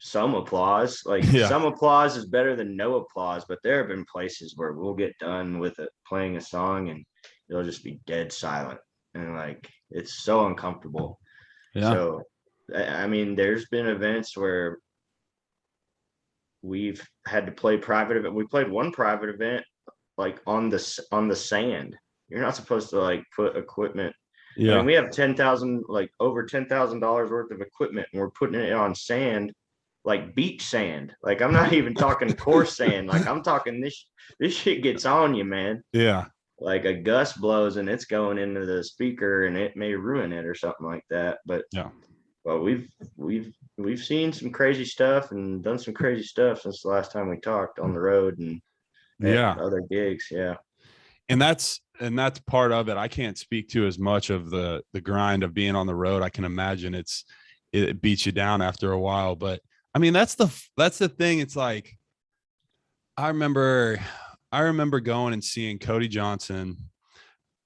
[SPEAKER 2] some applause. Like
[SPEAKER 1] Yeah.
[SPEAKER 2] some applause is better than no applause, but there have been places where we'll get done with it playing a song and it'll just be dead silent. And like it's so uncomfortable.
[SPEAKER 1] Yeah.
[SPEAKER 2] So I mean, there's been events where we've had to play private event. We played one private event like on the sand. You're not supposed to like put equipment. I mean,
[SPEAKER 1] Yeah.
[SPEAKER 2] we have 10,000, like over $10,000 worth of equipment, and we're putting it on sand, like beach sand. Like I'm not even talking coarse sand. Like I'm talking this shit gets on you, man.
[SPEAKER 1] Yeah.
[SPEAKER 2] Like a gust blows and it's going into the speaker and it may ruin it or something like that. But
[SPEAKER 1] Yeah.
[SPEAKER 2] well, we've seen some crazy stuff and done some crazy stuff since the last time we talked on the road and at
[SPEAKER 1] Yeah.
[SPEAKER 2] other gigs. Yeah.
[SPEAKER 1] And that's part of it. I can't speak to as much of the grind of being on the road. I can imagine it beats you down after a while, but I mean, that's the thing. It's like, I remember going and seeing Cody Johnson,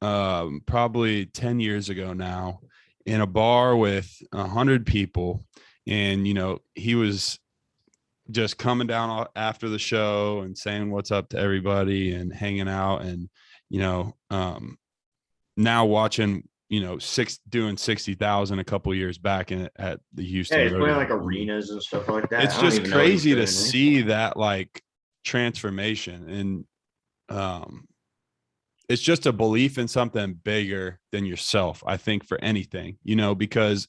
[SPEAKER 1] probably 10 years ago now, in a bar with 100 people. And, he was just coming down after the show and saying what's up to everybody and hanging out. And, now watching, doing 60,000 a couple years back at the Houston.
[SPEAKER 2] Yeah, he's playing
[SPEAKER 1] Rodeo.
[SPEAKER 2] like arenas and stuff like that.
[SPEAKER 1] It's just crazy to see that like transformation. And it's just a belief in something bigger than yourself, I think, for anything, because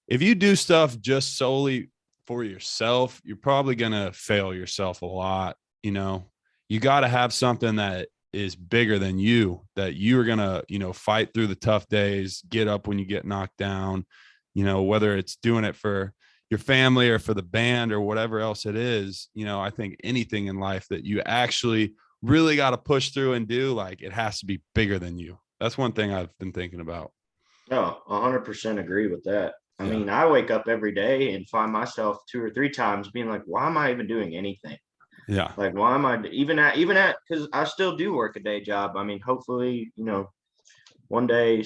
[SPEAKER 1] if you do stuff just solely for yourself, you're probably going to fail yourself a lot. You got to have something that is bigger than you, that you're going to, fight through the tough days, get up when you get knocked down, whether it's doing it for your family or for the band or whatever else it is. I think anything in life that you actually really got to push through and do, like, it has to be bigger than you. That's one thing I've been thinking about.
[SPEAKER 2] No, 100% agree with that. I
[SPEAKER 1] Yeah.
[SPEAKER 2] mean, I wake up every day and find myself 2 or 3 times being like, why am I even doing anything?
[SPEAKER 1] Yeah.
[SPEAKER 2] Like, why am I even at, because I still do work a day job. I mean, hopefully, one day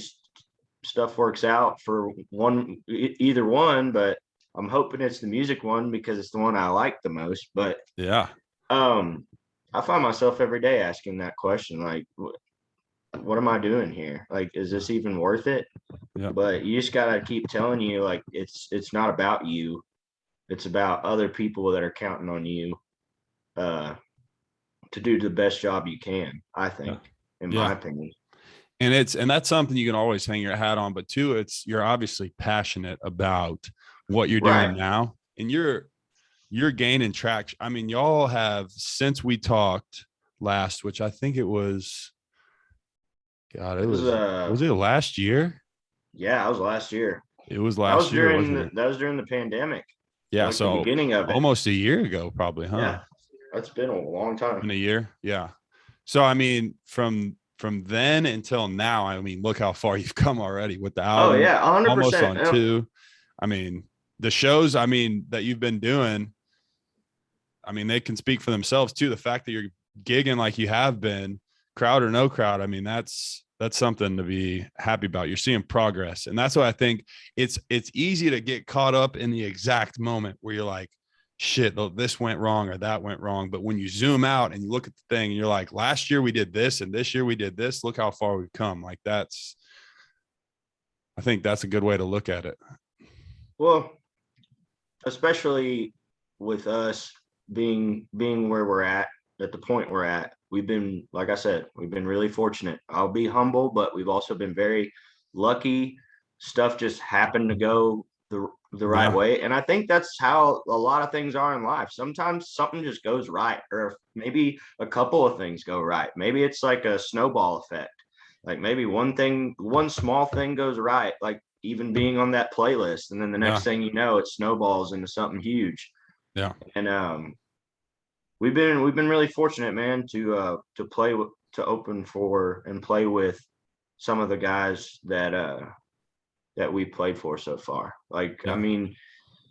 [SPEAKER 2] stuff works out for either one, but I'm hoping it's the music one because it's the one I like the most. But
[SPEAKER 1] Yeah.
[SPEAKER 2] I find myself every day asking that question, like, what am I doing here? Like, is this even worth it?
[SPEAKER 1] Yeah.
[SPEAKER 2] But you just gotta keep telling you, like, it's not about you. It's about other people that are counting on you to do the best job you can, I think, in my opinion.
[SPEAKER 1] And that's something you can always hang your hat on, but too, you're obviously passionate about what you're doing now, and you're gaining traction. I mean, y'all have, since we talked last, which I think it was, God, was it last year?
[SPEAKER 2] Yeah, it was last year.
[SPEAKER 1] It was last year, wasn't it?
[SPEAKER 2] That was during the pandemic.
[SPEAKER 1] Yeah,
[SPEAKER 2] like
[SPEAKER 1] so
[SPEAKER 2] the beginning of it.
[SPEAKER 1] Almost a year ago, probably, huh?
[SPEAKER 2] Yeah, that's been a long time.
[SPEAKER 1] In a year, yeah. So I mean, from then until now, I mean, look how far you've come already with the album.
[SPEAKER 2] Oh yeah, 100%.
[SPEAKER 1] Almost on 2. I mean, the shows, I mean, that you've been doing, I mean, they can speak for themselves too. The fact that you're gigging like you have been, crowd or no crowd, I mean, that's something to be happy about. You're seeing progress. And that's why I think it's easy to get caught up in the exact moment where you're like, shit, this went wrong or that went wrong. But when you zoom out and you look at the thing and you're like, last year we did this and this year we did this, look how far we've come. Like, I think that's a good way to look at it.
[SPEAKER 2] Well, especially with us being where we're at the point we're at, we've been, like I said, we've been really fortunate. I'll be humble, but we've also been very lucky. Stuff just happened to go the right way. And I think that's how a lot of things are in life. Sometimes something just goes right, or maybe a couple of things go right. Maybe it's like a snowball effect. Like maybe one small thing goes right, like even being on that playlist, and then the next thing you know, it snowballs into something huge.
[SPEAKER 1] Yeah.
[SPEAKER 2] And we've been really fortunate, man, to open for and play with some of the guys that we played for so far. Like, I mean,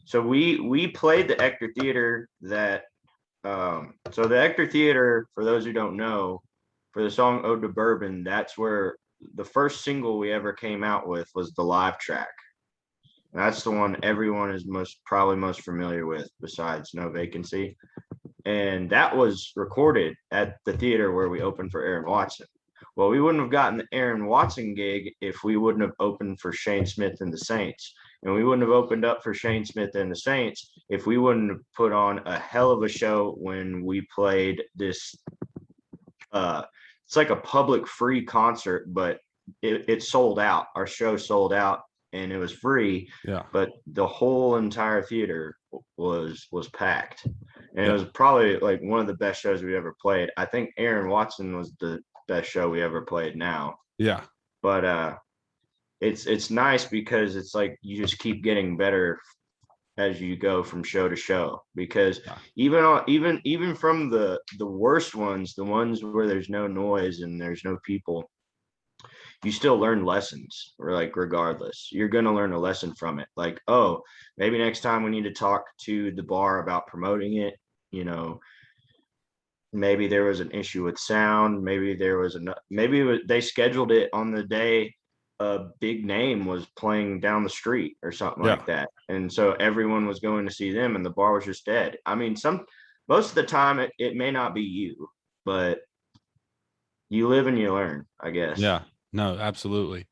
[SPEAKER 2] so we played the Ector Theater so the Ector Theater, for those who don't know, for the song Ode to Bourbon, that's where the first single we ever came out with was the live track. That's the one everyone is probably most familiar with besides No Vacancy. And that was recorded at the theater where we opened for Aaron Watson. Well, we wouldn't have gotten the Aaron Watson gig if we wouldn't have opened for Shane Smith and the Saints. And we wouldn't have opened up for Shane Smith and the Saints if we wouldn't have put on a hell of a show when we played this. It's like a public free concert, but it sold out. Our show sold out and it was free.
[SPEAKER 1] Yeah.
[SPEAKER 2] But the whole entire theater was packed. And
[SPEAKER 1] Yeah.
[SPEAKER 2] it was probably like one of the best shows we ever played. I think Aaron Watson was the best show we ever played now.
[SPEAKER 1] Yeah.
[SPEAKER 2] But it's nice because it's like you just keep getting better as you go from show to show, because even from the worst ones, the ones where there's no noise and there's no people, you still learn lessons, or like regardless, you're going to learn a lesson from it. Like, oh, maybe next time we need to talk to the bar about promoting it. You know, maybe there was an issue with sound. Maybe they scheduled it on the day a big name was playing down the street or something like that. And so everyone was going to see them and the bar was just dead. I mean, most of the time it may not be you, but you live and you learn, I guess.
[SPEAKER 1] Yeah, no, absolutely.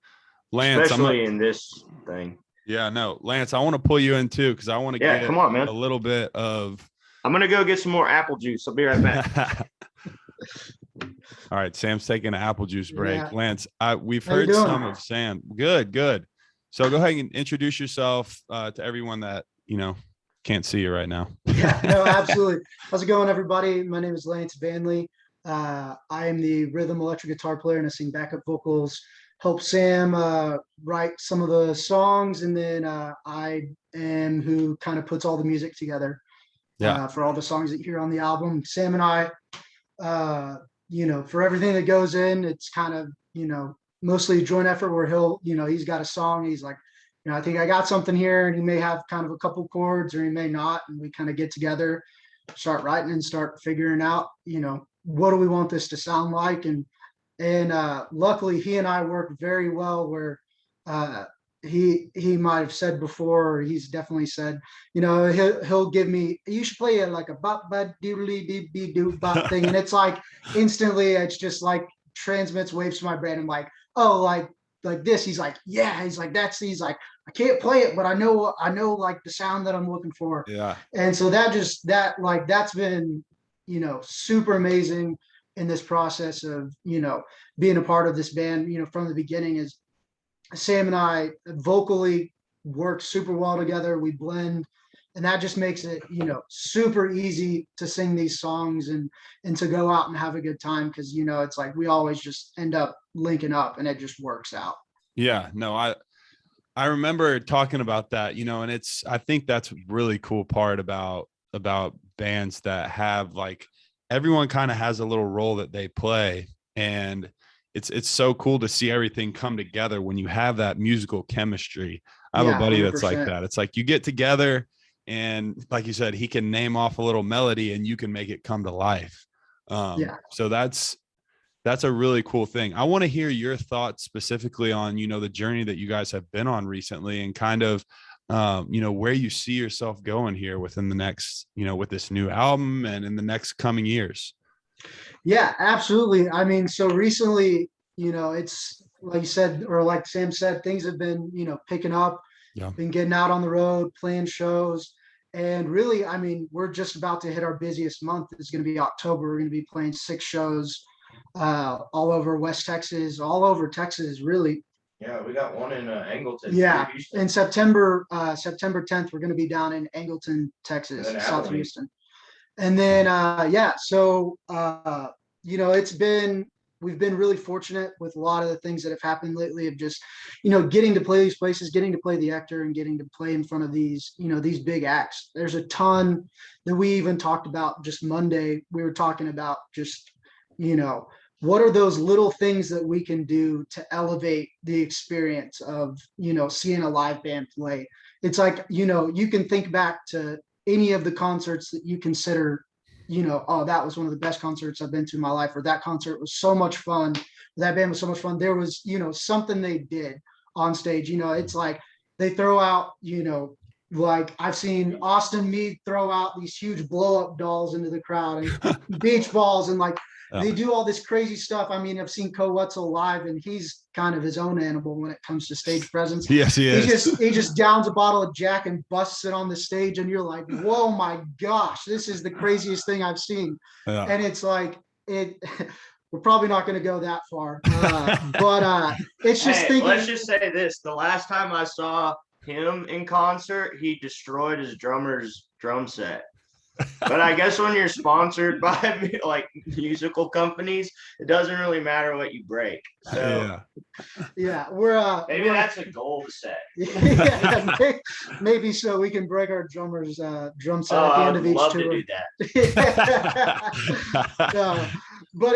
[SPEAKER 1] Lance,
[SPEAKER 2] especially in this thing.
[SPEAKER 1] Yeah, no, Lance, I want to pull you in too, because I want to get
[SPEAKER 2] come on, man.
[SPEAKER 1] A little bit of.
[SPEAKER 2] I'm going to go get some more apple juice. I'll be right back.
[SPEAKER 1] All right, Sam's taking an apple juice break.
[SPEAKER 3] Yeah.
[SPEAKER 1] Lance, we've heard some of Sam. Good. So go ahead and introduce yourself to everyone that, can't see you right now.
[SPEAKER 3] Yeah, no, absolutely. How's it going, everybody? My name is Lance Vanley. I am the rhythm electric guitar player and I sing backup vocals. Help Sam write some of the songs, and then I am who kind of puts all the music together for all the songs that you hear on the album. Sam and I, for everything that goes in, it's kind of, mostly a joint effort where he's got a song. He's like, I think I got something here, and he may have kind of a couple chords or he may not. And we kind of get together, start writing and start figuring out, what do we want this to sound like? And luckily he and I work very well, where he might have said before, or he's definitely said, he'll give me, you should play it like a bop ba doodly dee bee doo bop thing, and it's like instantly it's just like transmits waves to my brain. I'm like, oh, like this. He's like, yeah. He's like, he's like, I can't play it, but I know like the sound that I'm looking for.
[SPEAKER 1] Yeah.
[SPEAKER 3] And so that's been, super amazing in this process of, being a part of this band, from the beginning. Is Sam and I vocally work super well together. We blend, and that just makes it, super easy to sing these songs and to go out and have a good time. Cause it's like, we always just end up linking up and it just works out.
[SPEAKER 1] Yeah, no, I remember talking about that, and I think that's a really cool part about bands that have, like, everyone kind of has a little role that they play, and it's so cool to see everything come together when you have that musical chemistry. I have a buddy 100%. That's like that. It's like you get together and, like you said, he can name off a little melody and you can make it come to life. So that's a really cool thing. I want to hear your thoughts specifically on, the journey that you guys have been on recently, and kind of, where you see yourself going here within the next, with this new album and in the next coming years.
[SPEAKER 3] Yeah, absolutely. I mean, so recently, it's like you said, or like Sam said, things have been, picking up, been getting out on the road, playing shows. And really, I mean, we're just about to hit our busiest month. It's going to be October. We're going to be playing 6 shows all over West Texas, all over Texas, really.
[SPEAKER 2] Yeah, we got one in Angleton.
[SPEAKER 3] Yeah, in September 10th, we're going to be down in Angleton, Texas, South Houston. And then, we've been really fortunate with a lot of the things that have happened lately, of just, getting to play these places, getting to play the Ector, and getting to play in front of these, these big acts. There's a ton that we even talked about just Monday. We were talking about just, what are those little things that we can do to elevate the experience of, seeing a live band play? It's like, you can think back to any of the concerts that you consider, oh, that was one of the best concerts I've been to in my life, or that concert was so much fun, that band was so much fun. There was, something they did on stage. It's like, they throw out, like I've seen Austin Meade throw out these huge blow up dolls into the crowd and beach balls, and like they do all this crazy stuff. I mean, I've seen Co Wetzel live, and he's kind of his own animal when it comes to stage presence.
[SPEAKER 1] Yes, he is.
[SPEAKER 3] He just downs a bottle of Jack and busts it on the stage, and you're like, whoa, my gosh, this is the craziest thing I've seen.
[SPEAKER 1] Yeah.
[SPEAKER 3] And it's like it. We're probably not going to go that far, but it's just thinking.
[SPEAKER 2] Let's just say this: the last time I saw him in concert, he destroyed his drummer's drum set. But I guess when you're sponsored by like musical companies, it doesn't really matter what you break. So
[SPEAKER 3] we're
[SPEAKER 2] maybe that's a goal to set.
[SPEAKER 3] Yeah, maybe so we can break our drummer's drum set at the end of each tour.
[SPEAKER 2] To do
[SPEAKER 3] that. But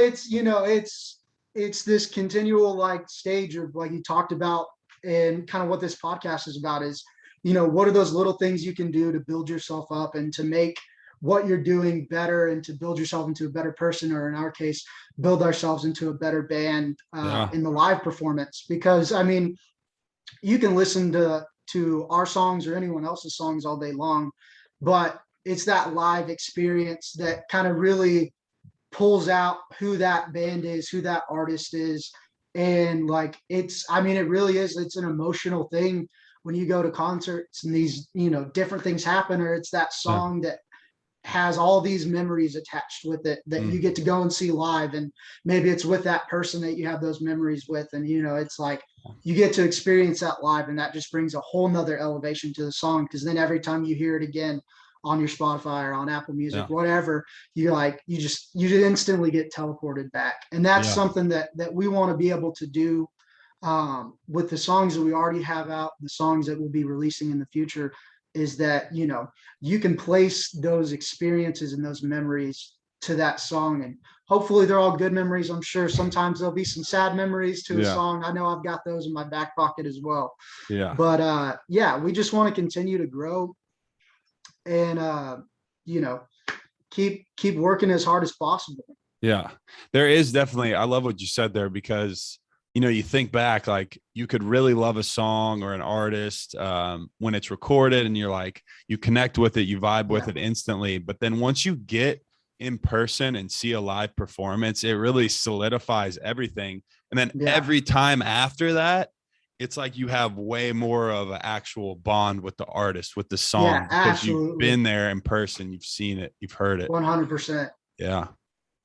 [SPEAKER 3] it's this continual like stage of, like you talked about, and kind of what this podcast is about is, what are those little things you can do to build yourself up and to make what you're doing better and to build yourself into a better person, or in our case, build ourselves into a better band in the live performance. Because I mean, you can listen to our songs or anyone else's songs all day long, but it's that live experience that kind of really pulls out who that band is, who that artist is. And like, it really is, it's an emotional thing when you go to concerts and these, different things happen, or it's that song that has all these memories attached with it that you get to go and see live. And maybe it's with that person that you have those memories with. And, it's like, you get to experience that live, and that just brings a whole nother elevation to the song. Because then every time you hear it again on your Spotify or on Apple Music, whatever, you instantly get teleported back. And that's something that we want to be able to do with the songs that we already have out, the songs that we'll be releasing in the future, is that, you can place those experiences and those memories to that song. And hopefully they're all good memories. I'm sure sometimes there'll be some sad memories to a song. I know I've got those in my back pocket as well.
[SPEAKER 1] Yeah.
[SPEAKER 3] But we just want to continue to grow and keep working as hard as possible.
[SPEAKER 1] Yeah, there is definitely, I love what you said there, because you think back, like you could really love a song or an artist when it's recorded and you're like, you connect with it, you vibe with it instantly. But then once you get in person and see a live performance, it really solidifies everything. And then every time after that, it's like you have way more of an actual bond with the artist, with the song, because you've been there in person, you've seen it, you've heard it.
[SPEAKER 3] 100%.
[SPEAKER 1] Yeah.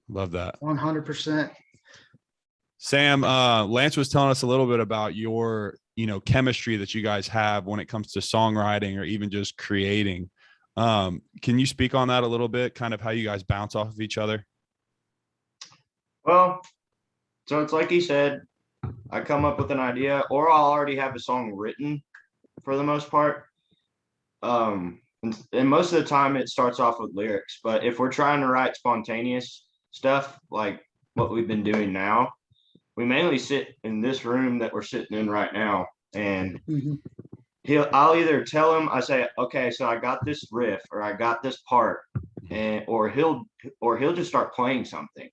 [SPEAKER 1] Love that.
[SPEAKER 3] 100%.
[SPEAKER 1] Sam, Lance was telling us a little bit about your, chemistry that you guys have when it comes to songwriting or even just creating. Can you speak on that a little bit, kind of how you guys bounce off of each other?
[SPEAKER 2] Well, so it's like he said, I come up with an idea, or I'll already have a song written for the most part. And most of the time it starts off with lyrics, but if we're trying to write spontaneous stuff, like what we've been doing now, we mainly sit in this room that we're sitting in right now, and I'll either tell him, I say, okay, so I got this riff, or I got this part, or he'll just start playing something.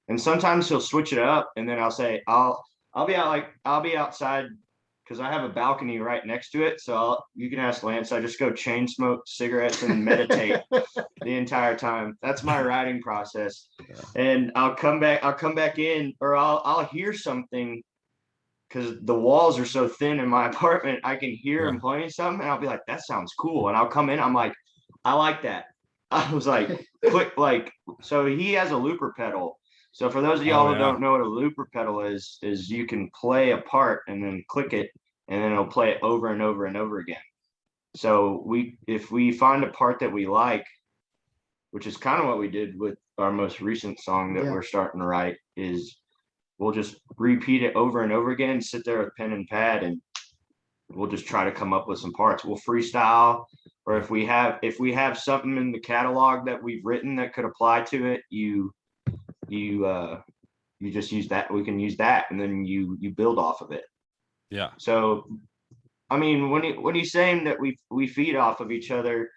[SPEAKER 2] And sometimes he'll switch it up, and then I'll say, I'll be outside, because I have a balcony right next to it. So you can ask Lance, I just go chain smoke cigarettes and meditate the entire time. That's my writing process. And I'll come back in, or I'll hear something, because the walls are so thin in my apartment. I can hear him playing something, and I'll be like, that sounds cool. And I'll come in, I'm like, I like that. I was like, quick, like, so he has a looper pedal. So for those of y'all who don't know what a looper pedal is you can play a part and then click it, and then it'll play it over and over and over again. So if we find a part that we like, which is kind of what we did with our most recent song that we're starting to write, is we'll just repeat it over and over again, sit there with pen and pad, and we'll just try to come up with some parts. We'll freestyle, or if we have something in the catalog that we've written that could apply to it, you just use that. We can use that, and then you build off of it.
[SPEAKER 1] Yeah.
[SPEAKER 2] So, I mean, when he's saying that we feed off of each other,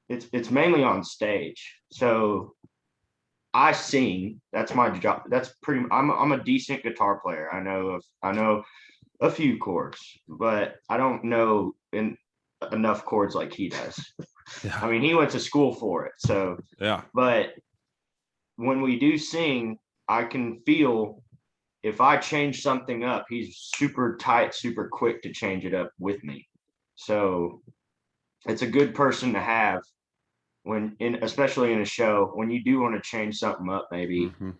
[SPEAKER 2] it's mainly on stage. So I sing. That's my job. I'm a decent guitar player. I know a few chords, but I don't know enough chords like he does.
[SPEAKER 1] Yeah.
[SPEAKER 2] I mean, he went to school for it. So,
[SPEAKER 1] Yeah.
[SPEAKER 2] but when we do sing, I can feel if I change something up, he's super tight, super quick to change it up with me. So it's a good person to have especially in a show, when you do want to change something up, maybe.
[SPEAKER 1] Mm-hmm.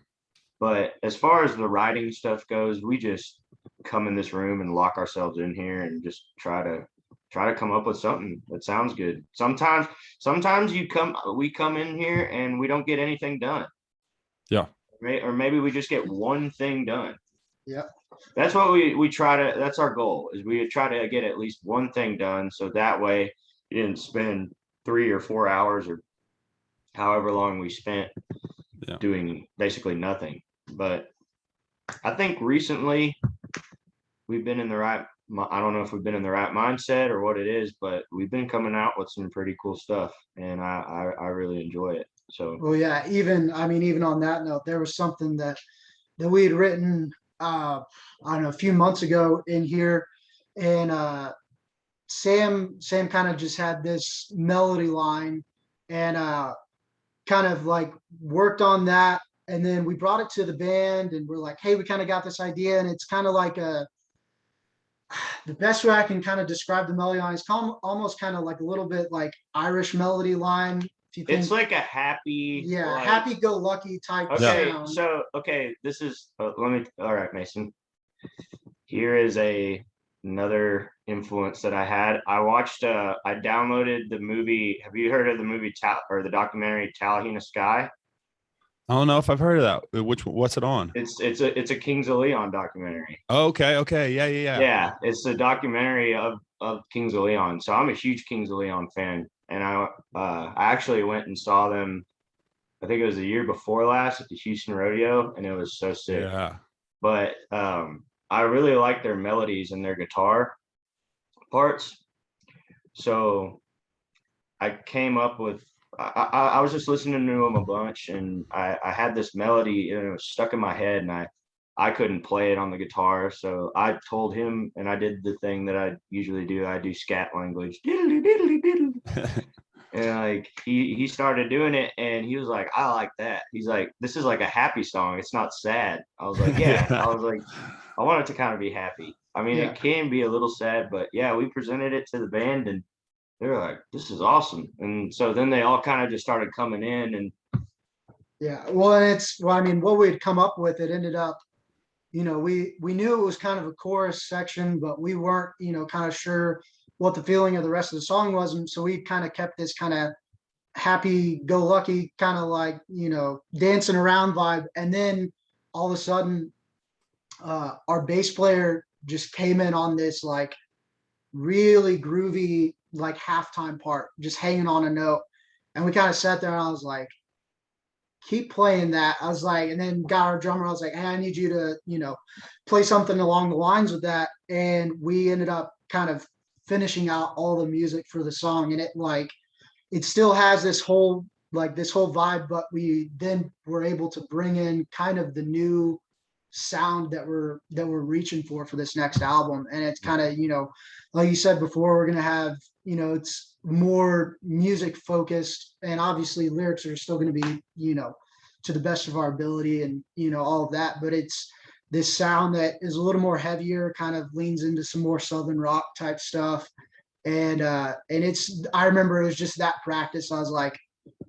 [SPEAKER 2] But as far as the writing stuff goes, we just come in this room and lock ourselves in here and just try to come up with something that sounds good. Sometimes we come in here and we don't get anything done.
[SPEAKER 1] Yeah.
[SPEAKER 2] Or maybe we just get one thing done.
[SPEAKER 3] Yeah.
[SPEAKER 2] That's what we try to, that's our goal, is we try to get at least one thing done. So that way you didn't spend 3 or 4 hours or however long we spent doing basically nothing. But I think recently we've been in the right, I don't know if we've been in the right mindset or what it is, but we've been coming out with some pretty cool stuff, and I really enjoy it. So,
[SPEAKER 3] well, yeah, even on that note, there was something that we had written, I don't know, a few months ago in here, and Sam kind of just had this melody line, and kind of like worked on that, and then we brought it to the band, and we're like, hey, we kind of got this idea, and it's kind of like the best way I can kind of describe the melody line is almost kind of like a little bit like Irish melody line. If you think,
[SPEAKER 2] it's like a happy, like,
[SPEAKER 3] happy-go-lucky type
[SPEAKER 2] okay,
[SPEAKER 3] sound.
[SPEAKER 2] so this is all right, Mason. Here is another influence that I had. I downloaded the movie. Have you heard of the movie or the documentary Talahena Sky?
[SPEAKER 1] I don't know if I've heard of that. What's it on?
[SPEAKER 2] It's a Kings of Leon documentary.
[SPEAKER 1] Oh, okay. Yeah.
[SPEAKER 2] Yeah, it's a documentary of Kings of Leon. So I'm a huge Kings of Leon fan, and I actually went and saw them. I think it was the year before last at the Houston Rodeo, and it was so sick.
[SPEAKER 1] Yeah.
[SPEAKER 2] But I really like their melodies and their guitar parts. So I came up with, I was just listening to them a bunch, and I had this melody and it was stuck in my head, and I couldn't play it on the guitar. So I told him, and I did the thing that I usually do. I do scat language. Diddly, diddly, diddly. And like he started doing it, and he was like, I like that. He's like, this is like a happy song. It's not sad. I was like, yeah. I was like, I want it to kind of be happy. I mean, it can be a little sad, but yeah, we presented it to the band, and they were like, this is awesome. And so then they all kind of just started coming in, and
[SPEAKER 3] I mean, what we'd come up with, it ended up, we knew it was kind of a chorus section, but we weren't, kind of sure what the feeling of the rest of the song was. And so we kind of kept this kind of happy-go-lucky, kind of like, dancing around vibe. And then all of a sudden, our bass player just came in on this like really groovy, like halftime part, just hanging on a note. And we kind of sat there, and I was like, keep playing that. I was like, and then got our drummer, I was like, hey, I need you to, play something along the lines with that. And we ended up kind of finishing out all the music for the song. And it still has this whole vibe, but we then were able to bring in kind of the new sound that we're reaching for this next album. And it's kind of, like you said before, we're going to have, it's more music focused, and obviously lyrics are still going to be, to the best of our ability, and, all of that, but it's this sound that is a little more heavier, kind of leans into some more Southern rock type stuff. And I remember it was just that practice. I was like,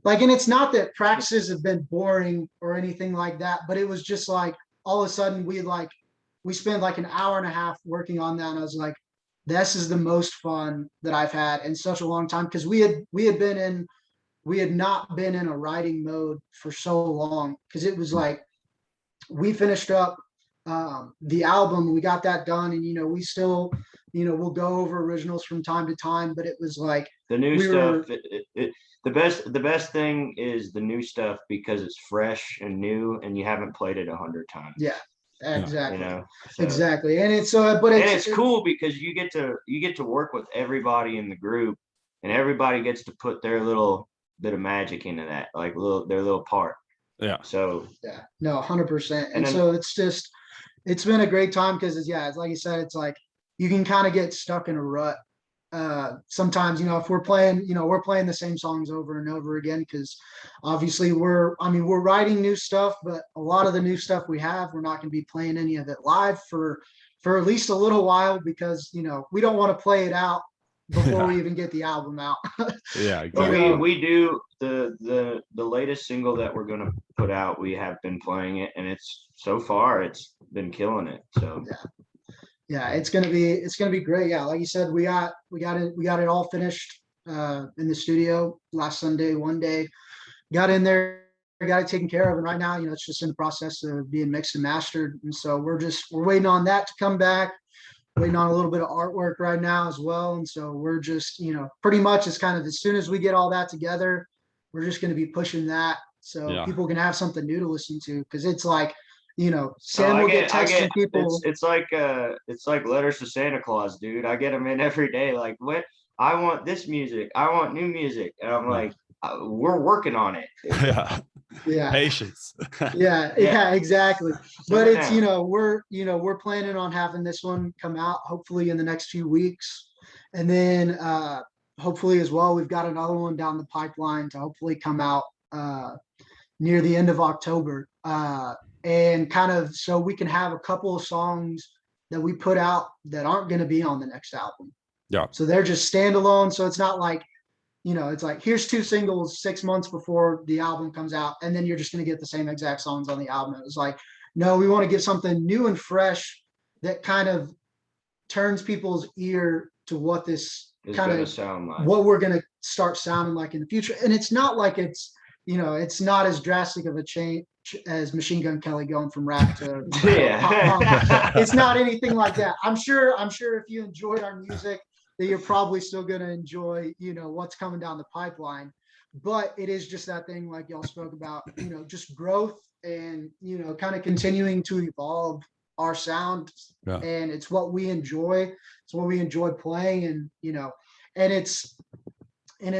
[SPEAKER 3] and it's not that practices have been boring or anything like that, but it was just like, all of a sudden we spent like an hour and a half working on that. And I was like, this is the most fun that I've had in such a long time. Cause we had not been in a writing mode for so long. Cause it was like, we finished up the album, we got that done, and we still, we'll go over originals from time to time, but it was like
[SPEAKER 2] the new stuff. The best thing is the new stuff, because it's fresh and new, and you haven't played it 100 times.
[SPEAKER 3] Yeah, exactly.
[SPEAKER 2] So,
[SPEAKER 3] exactly. And it's
[SPEAKER 2] cool because you get to work with everybody in the group, and everybody gets to put their little bit of magic into that, like their little part.
[SPEAKER 1] Yeah.
[SPEAKER 2] So
[SPEAKER 3] yeah, no, 100%. And so it's just, it's been a great time because it's like you said, it's like you can kind of get stuck in a rut. Sometimes, if we're playing, we're playing the same songs over and over again because obviously we're writing new stuff, but a lot of the new stuff we have, we're not going to be playing any of it live for at least a little while because, we don't want to play it out before we even get the album out.
[SPEAKER 1] Yeah,
[SPEAKER 2] But
[SPEAKER 1] exactly.
[SPEAKER 2] we do the latest single that we're gonna put out. We have been playing it, and so far it's been killing it. So
[SPEAKER 3] yeah, it's gonna be great. Yeah, like you said, we got it all finished in the studio last Sunday, one day. Got in there, got it taken care of, and right now, it's just in the process of being mixed and mastered. And so we're waiting on that to come back. Waiting on a little bit of artwork right now as well. And so we're just, pretty much it's kind of as soon as we get all that together, we're just going to be pushing that so people can have something new to listen to. Because it's like, Sam will get texts from people.
[SPEAKER 2] It's like letters to Santa Claus, dude. I get them in every day. Like, what? I want this music. I want new music. And I'm like, we're working on it.
[SPEAKER 3] Yeah.
[SPEAKER 1] Patience.
[SPEAKER 3] yeah, exactly. But it's, we're planning on having this one come out hopefully in the next few weeks. And then hopefully as well, we've got another one down the pipeline to hopefully come out near the end of October. And kind of so we can have a couple of songs that we put out that aren't going to be on the next album.
[SPEAKER 1] Yeah.
[SPEAKER 3] So they're just standalone. So it's not like, it's like, here's 2 singles 6 months before the album comes out, and then you're just going to get the same exact songs on the album. It was like, no, we want to give something new and fresh that kind of turns people's ear to what this kind of
[SPEAKER 2] sound like,
[SPEAKER 3] what we're going to start sounding like in the future. And it's not like it's not as drastic of a change as Machine Gun Kelly going from rap to pop. It's not anything like that. I'm sure if you enjoyed our music, that you're probably still going to enjoy, what's coming down the pipeline. But it is just that thing like y'all spoke about, just growth and, kind of continuing to evolve our sound.
[SPEAKER 1] Yeah.
[SPEAKER 3] And it's what we enjoy. It's what we enjoy playing. And, and it's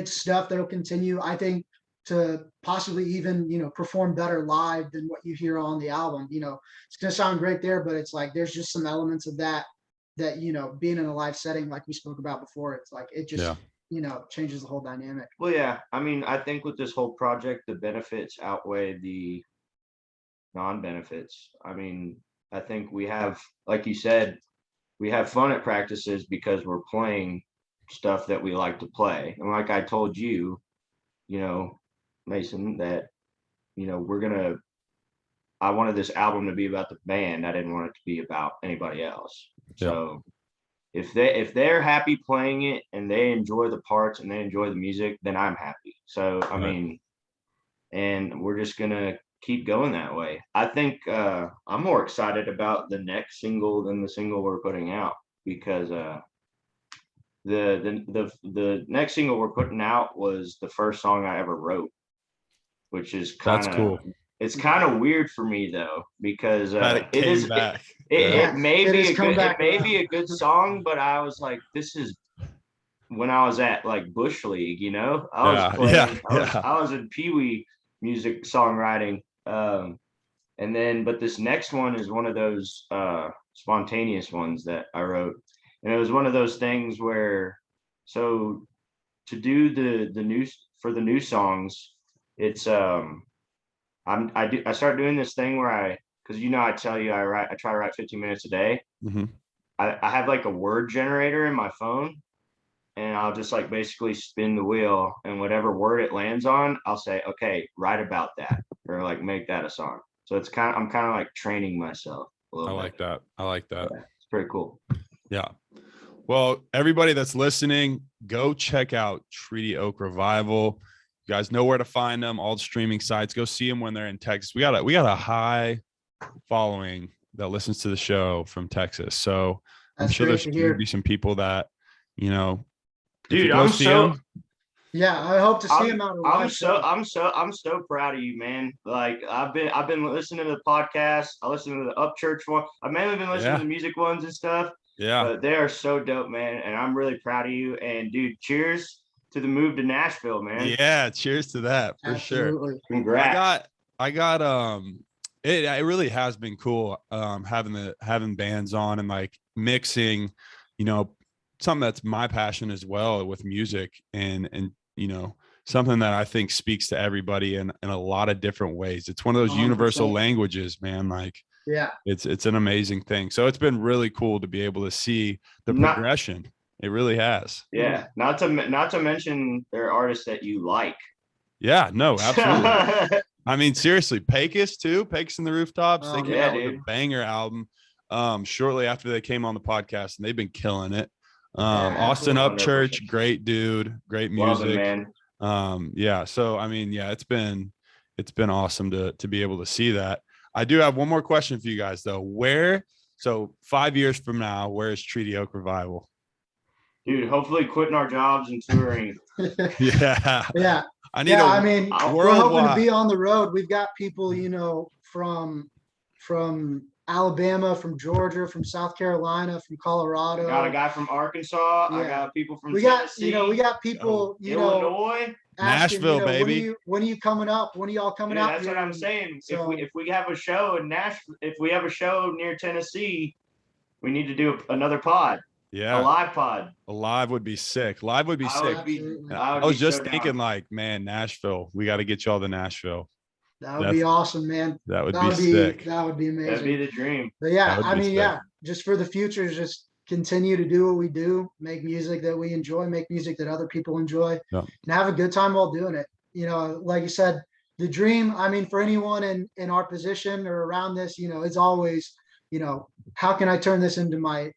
[SPEAKER 3] stuff that'll continue, I think, to possibly even, perform better live than what you hear on the album. It's going to sound great there, but it's like, there's just some elements of that, being in a live setting, like we spoke about before, it's like, it just, changes the whole dynamic.
[SPEAKER 2] Well, yeah. I mean, I think with this whole project, the benefits outweigh the non-benefits. I mean, I think we have, like you said, we have fun at practices because we're playing stuff that we like to play. And like I told you, Mason, that, I wanted this album to be about the band. I didn't want it to be about anybody else. Yeah. So if they're happy playing it and they enjoy the parts and they enjoy the music, then I'm happy. So, I mean, and we're just going to keep going that way. I think I'm more excited about the next single than the single we're putting out because the next single we're putting out was the first song I ever wrote, which is kind of cool. It's kind of weird for me though, because it may be a good song, but I was like, this is when I was at like Bush League, I was in Pee Wee music songwriting. And then, but this next one is one of those spontaneous ones that I wrote. And it was one of those things where, so to do the new songs, it's I start doing this thing where because I tell you I try to write 15 minutes a day.
[SPEAKER 1] Mm-hmm.
[SPEAKER 2] I have like a word generator in my phone, and I'll just like basically spin the wheel, and whatever word it lands on, I'll say, okay, write about that, or like make that a song. So I'm kind of like training myself a little bit.
[SPEAKER 1] I like that.
[SPEAKER 2] Yeah, it's pretty cool.
[SPEAKER 1] Yeah. Well, everybody that's listening, go check out Treaty Oak Revival. You guys know where to find them, all the streaming sites. Go see them when they're in Texas. We got a high following that listens to the show from Texas. So I'm sure there's going to be some people that,
[SPEAKER 2] dude, I'm so
[SPEAKER 3] yeah, I hope to see him out.
[SPEAKER 2] I'm so proud of you, man. Like I've been listening to the podcast. I listen to the Upchurch one. I've mainly been listening to the music ones and stuff.
[SPEAKER 1] Yeah,
[SPEAKER 2] but they are so dope, man. And I'm really proud of you. And dude, cheers to the move to Nashville, man.
[SPEAKER 1] Yeah, cheers to that for sure.
[SPEAKER 2] Congrats.
[SPEAKER 1] I got It really has been cool having bands on and like mixing, you know, something that's my passion as well with music and you know, something that I think speaks to everybody in a lot of different ways. It's one of those
[SPEAKER 3] 100%.
[SPEAKER 1] universal languages, man. Like
[SPEAKER 3] Yeah.
[SPEAKER 1] it's an amazing thing. So it's been really cool to be able to see the
[SPEAKER 2] Not-
[SPEAKER 1] progression. It really has.
[SPEAKER 2] Yeah. Not to mention there are artists that you like.
[SPEAKER 1] Yeah, no, absolutely. I mean, seriously, Pecos too. Pecos and the Rooftops. They came
[SPEAKER 2] yeah,
[SPEAKER 1] out with a
[SPEAKER 2] dude.
[SPEAKER 1] banger album shortly after they came on the podcast, and they've been killing it. Austin
[SPEAKER 3] absolutely.
[SPEAKER 1] Upchurch, great dude, great
[SPEAKER 2] Love
[SPEAKER 1] music.
[SPEAKER 2] him, man.
[SPEAKER 1] Yeah. So I mean, yeah, it's been awesome to be able to see that. I do have one more question for you guys though. So 5 years from now, where is Treaty Oak Revival?
[SPEAKER 2] Dude, hopefully quitting our jobs and touring.
[SPEAKER 1] Yeah.
[SPEAKER 3] Yeah.
[SPEAKER 1] I need
[SPEAKER 3] I mean, we're hoping to be on the road. We've got people, you know, from Alabama, from Georgia, from South Carolina, from Colorado.
[SPEAKER 2] Got a guy from Arkansas.
[SPEAKER 3] Yeah.
[SPEAKER 2] I got people from
[SPEAKER 3] we got,
[SPEAKER 2] Tennessee,
[SPEAKER 3] you know, we got people, you know,
[SPEAKER 2] Illinois.
[SPEAKER 3] asking,
[SPEAKER 1] Nashville,
[SPEAKER 3] you know,
[SPEAKER 1] baby.
[SPEAKER 3] When are you coming up? When are y'all coming
[SPEAKER 2] Yeah,
[SPEAKER 3] out?
[SPEAKER 2] that's
[SPEAKER 3] here?
[SPEAKER 2] what I'm saying.
[SPEAKER 3] So,
[SPEAKER 2] if we have a show in Nashville, if we have a show near Tennessee, we need to do another pod.
[SPEAKER 1] Yeah.
[SPEAKER 2] A live pod.
[SPEAKER 1] A live would be sick. Live would be sick. I was just thinking, like, man, Nashville. We got to get y'all to Nashville.
[SPEAKER 3] That would be awesome, man.
[SPEAKER 1] That would be sick.
[SPEAKER 3] That would be amazing.
[SPEAKER 2] That'd be the dream.
[SPEAKER 3] But yeah, I mean, yeah, just for the future, just continue to do what we do, make music that we enjoy, make music that other people enjoy, and have a good time while doing it. You know, like you said, the dream, I mean, for anyone in our position or around this, you know, it's always, you know, how can I turn this into my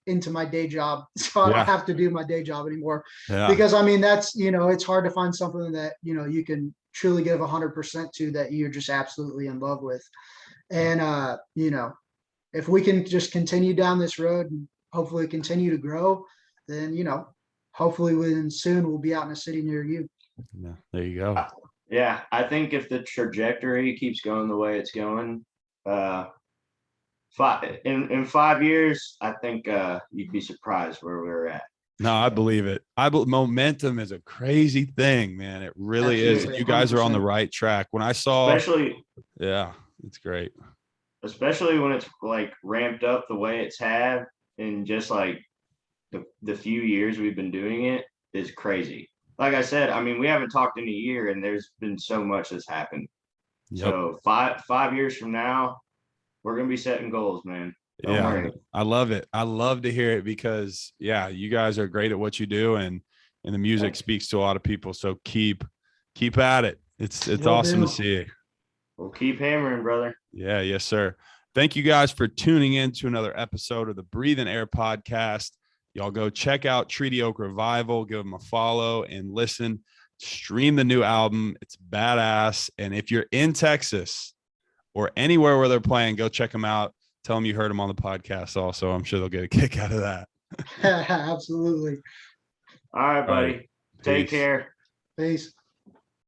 [SPEAKER 3] day job so I don't have to do my day job anymore?
[SPEAKER 1] Yeah.
[SPEAKER 3] Because I mean, that's, you know, it's hard to find something that, you know, you can truly give 100% to, that you're just absolutely in love with. And, you know, if we can just continue down this road and hopefully continue to grow, then, you know, hopefully within soon we'll be out in a city near you.
[SPEAKER 1] Yeah, there you go.
[SPEAKER 2] Yeah, I think if the trajectory keeps going the way it's going, in 5 years, I think you'd be surprised where we're at.
[SPEAKER 1] No, I believe it. Momentum is a crazy thing, man. It really is. You guys are on the right track. When I saw, it's great.
[SPEAKER 2] Especially when it's like ramped up the way it's had in just like the few years we've been doing it is crazy. Like I said, I mean, we haven't talked in a year and there's been so much that's happened. Yep. So 5 years from now, we're going to be setting goals, man. Don't worry.
[SPEAKER 1] I love it. I love to hear it because you guys are great at what you do and the music speaks to a lot of people. So keep at it. It's awesome to see.
[SPEAKER 2] We'll keep hammering, brother.
[SPEAKER 1] Yeah. Yes, sir. Thank you guys for tuning in to another episode of the Breathe and Air podcast. Y'all go check out Treaty Oak Revival, give them a follow and listen, stream the new album. It's badass. And if you're in Texas or anywhere where they're playing, go check them out. Tell them you heard them on the podcast also. I'm sure they'll get a kick out of that.
[SPEAKER 3] Absolutely.
[SPEAKER 2] All right, buddy. Take care.
[SPEAKER 3] Peace.